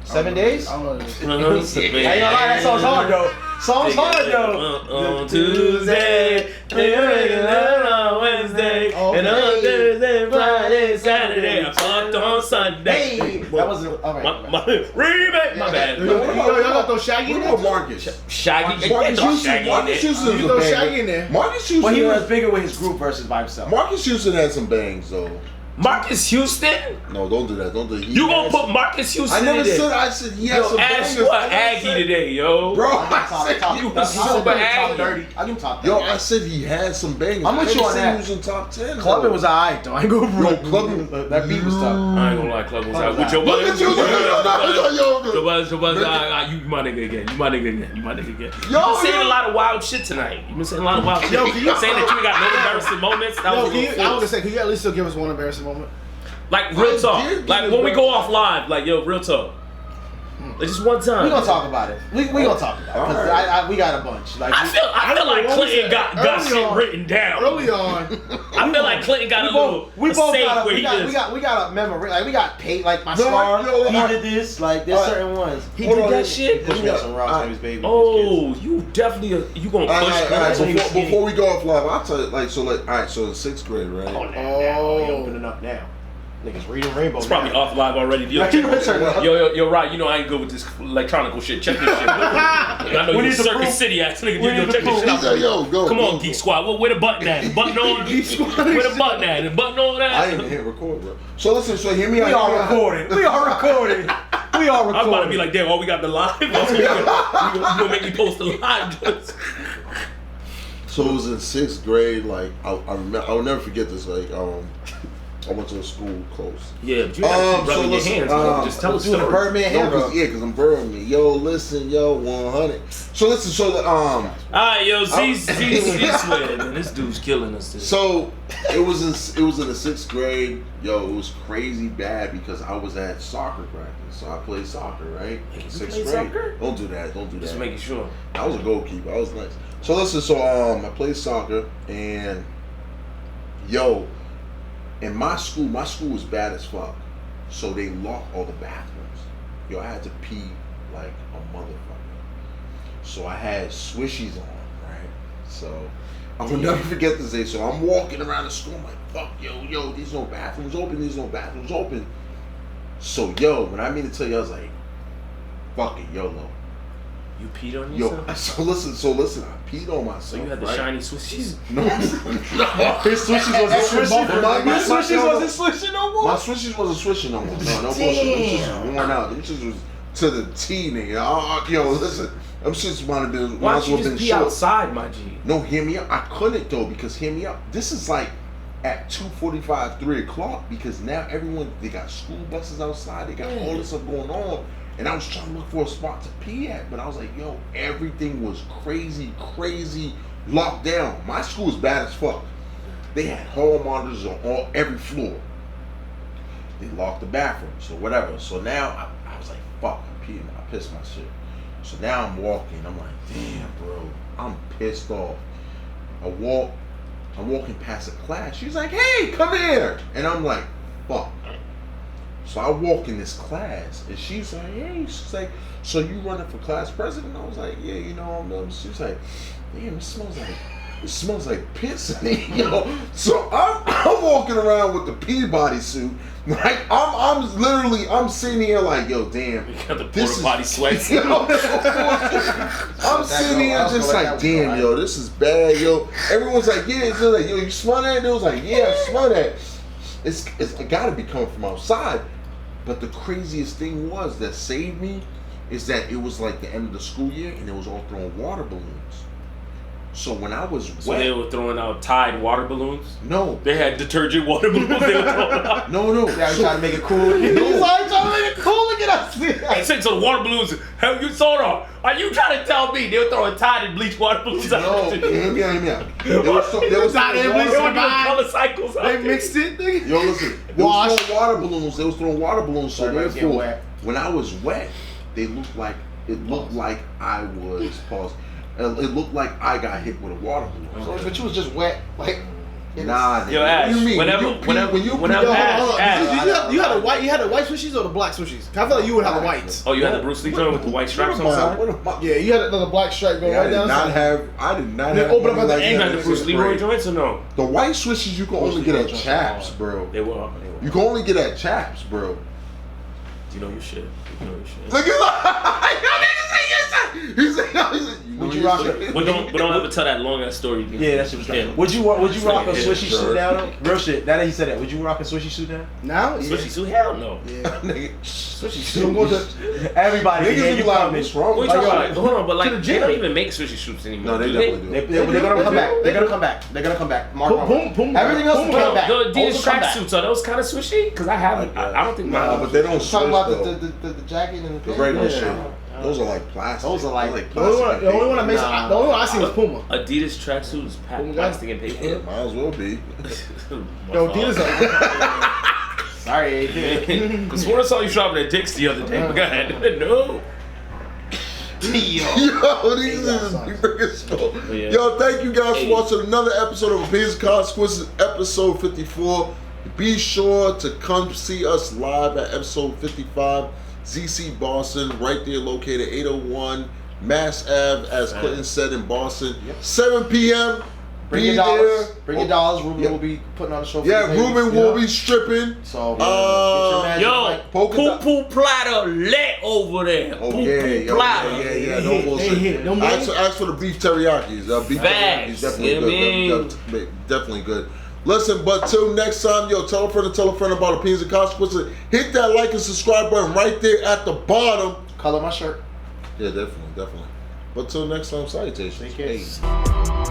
7 days? I don't know. I ain't gonna lie, that song's hard though. Song's hard though. On Tuesday, on Wednesday, and on Thursday, Friday, Saturday. I fucked on Sunday. Hey, that wasn't alright. Remake. My bad. Yo, y'all gonna throw Shaggy in What about there? Marcus? Shaggy. Marcus Throw Houston. Shaggy in Marcus there. Houston You is a throw banger. Shaggy in there. Marcus Houston. But he was bigger with his group versus by himself. Marcus Houston had some bangs though. Marcus Houston? No, don't do that. Don't do that. You gonna put Marcus Houston I never in there? said. I said he had Yo, some Ash, bangers. you are Aggie today, yo. Bro, I'll I said you give was him super top angry. 30. I'll give him top 30. Yo, I said he had some bangers. I'm with I you on said that. He was in top 10. Clubbing was alright though. I ain't gonna Yo, Clubbing. That beat was tough. I ain't gonna lie, Club was out. With your Look at you. You my nigga again. You my nigga again. You my nigga again. You Yo, been saying yo. a lot of wild shit tonight. You been saying a lot of wild shit. Yo, can you- saying that you ain't got no embarrassing moments? That Yo, was a I little was gonna false. say, can you at least still give us one embarrassing moment? Like real I talk. did Like give when we it go back. off live, like yo, real talk. Like just one time. We gonna talk about it. We gonna talk about it. 'Cause Alright. we got a bunch. Like I feel like what we Clinton said got early shit on. written down. Early on, I feel like Clinton got we a both safe got where we he got, is. we got a memory. Like we got paid. Like my No, scar. yo, He alright. did this. Like there's Alright. certain ones. He Hold did on, that let- shit. Push me on some Ross Baby's baby. Oh, you definitely you gonna All push right, all right. Clinton. Before we go off live, I'll tell you. Like, so in 6th grade, right? Oh, now you opening up now. Niggas reading Rainbow. It's probably off live already. Yo, right. You know I ain't good with this electronical shit. Check this shit. I know We you need the Circus proof. City ass nigga. We Yo, need check the this shit proof. out. He said, yo, go. Come on, go, Geek go. Squad. Where the button at? The button on? Where the button at? The button on that? I ain't even hit record, bro. So listen, so hear me out. We are recording. We are recording. We are recording. I was about to be like, damn, we got the live? You gonna make me post the live? So it was in 6th grade. Like I remember, I will never forget this. Like I went to a school close. Yeah, but you gotta keep rubbing your listen, hands, bro. Just tell us doing the story. Birdman No, hand rub. cause I'm Birdman. Yo, listen, yo, 100. So listen, so Alright, yo, Z swear, man. This dude's killing us. so it was in the 6th grade. Yo, it was crazy bad because I was at soccer practice. So I played soccer, right? You 6th played grade. soccer? Don't do that. Don't do Just that. making sure. I was a goalkeeper. I was nice. So listen, so I played soccer and yo, in my school was bad as fuck. So they locked all the bathrooms. Yo, I had to pee like a motherfucker. So I had swishies on, right? So I will never forget this day. So I'm walking around the school, I'm like, fuck, yo, there's no bathrooms open. So yo, when I mean to tell you, I was like, fuck it, YOLO. You peed on Yo, yourself? so listen, I peed on myself. So you had the right? shiny swishies? No. His swishies wasn't swishing. His swishies wasn't swishing no more. My swishies wasn't swishing no more. No bullshit. Them shits was worn out. Them shits was to the T, nigga. Yo, listen. Them shits might have been. Why might as don't you well just been pee short. outside, my G? No, hear me out. I couldn't though because hear me out. This is like at 2:45, 3 o'clock because now everyone they got school buses outside. They got all this stuff going on. And I was trying to look for a spot to pee at, but I was like, yo, everything was crazy locked down. My school was bad as fuck. They had hall monitors on every floor. They locked the bathroom, so whatever. So now I was like, fuck, I pissed my shit. So now I'm walking. I'm like, damn, bro, I'm pissed off. I'm walking past a class. She's like, hey, come here. And I'm like, fuck. So I walk in this class, and she's like, hey, she's like, so you running for class president? I was like, yeah, you know, she's like, damn, it smells like piss in here, you know. So I'm walking around with the Peabody suit, like I'm sitting here like, yo, damn, You got the porta potty sweats. I'm sitting here just like, damn, yo, this is bad, yo. Everyone's like, yeah, it's like, yo, you smell that? They was like, yeah, I smell that. It's gotta be coming from outside. But the craziest thing that saved me is that it was like the end of the school year and it was all throwing water balloons. So when I was wet, So they were throwing out Tide water balloons? No. They had detergent water balloons they were throwing out? No. They were trying to make it cool. He's like trying to make it cool. Look at us. They said so the water balloons. Hell, you saw them. Are you trying to tell me they were throwing Tide and bleach water balloons out? No, hear me out. There was Tide and bleach. They were doing color cycles out They there. mixed it, nigga. Yo, listen. They was throwing water balloons. They was throwing water balloons. So Started getting therefore, wet. when I was wet, it looked like I was paused. It looked like I got hit with a water balloon. So, but you was just wet, like. Nah, nigga. Yo, Ash, What do you mean? whenever Yo, Ash, hold on. Ash. You had the white swishies or the black swishies? I feel like you would have the whites. Oh, you had the Bruce Lee joint with the white stripes on the side? Yeah, you had the black stripe going right down the side. I did not Then have. open up at the like You end. that. had the Bruce Leroy joints or no? The white swishes you can only get at Chaps, bro. They were. You can only get at Chaps, bro. You know your shit. Look at He's like, Would you rock it? But don't ever tell that long ass story again. Yeah, that shit was Yeah. good. Would you rock a Yeah, swishy sure. suit now? Though? Real shit. Now that he said that, would you rock a swishy suit now? Now? Yeah. Swishy suit? Hell no. Yeah. Nigga. Swishy So I'm going suit. Everybody, Niggas yeah, be you like, coming. what's wrong What with you you? talking about? Hold on, but To like the they gym. don't even make swishy suits anymore. No, they do definitely do. They're gonna come back. They're gonna come back. They're gonna come back. Mark Boom. Everything else is coming back. The Also Adidas come track back. suits, are those kind of swishy? Because I haven't. I don't think Nah, mine. but they don't switch Talking about though. the jacket and the The pants. regular Yeah. shit. Those are like plastic. Those are like The only one that makes Nah. the only one I seen was Puma. Adidas tracksuit is Puma plastic and paper. Might as well be. Yo, Adidas are. Sorry, AJ. Because when I saw you shopping at Dick's the other day, but go ahead. No. Yo, these is freaking slow. Yeah. Yo, thank you guys for watching another episode of Opinions and Consequences, episode 54. Be sure to come see us live at episode 55, ZC Boston, right there located 801 Mass Ave, as Clinton said in Boston. 7 p.m. Bring Be your dollars. there. Bring your dollars. Ruben Yep. will be putting on the show. For Yeah, you ladies. Ruben will be stripping. So, Uh, get your magic Yo, mic. polka poo dot- poo platter lit over there. Oh, Poo yeah, poo yo, platter. yeah. They No hit. bullshit. They hit. No money. Ask for the beef teriyakis. Beef teriyaki is Facts. definitely Yeah, good. Definitely good. Listen, but till next time, yo, tell a friend about Opinions and Consequences. Hit that like and subscribe button right there at the bottom. Color my shirt. Yeah, definitely. But till next time, salutations. Take care. Hey.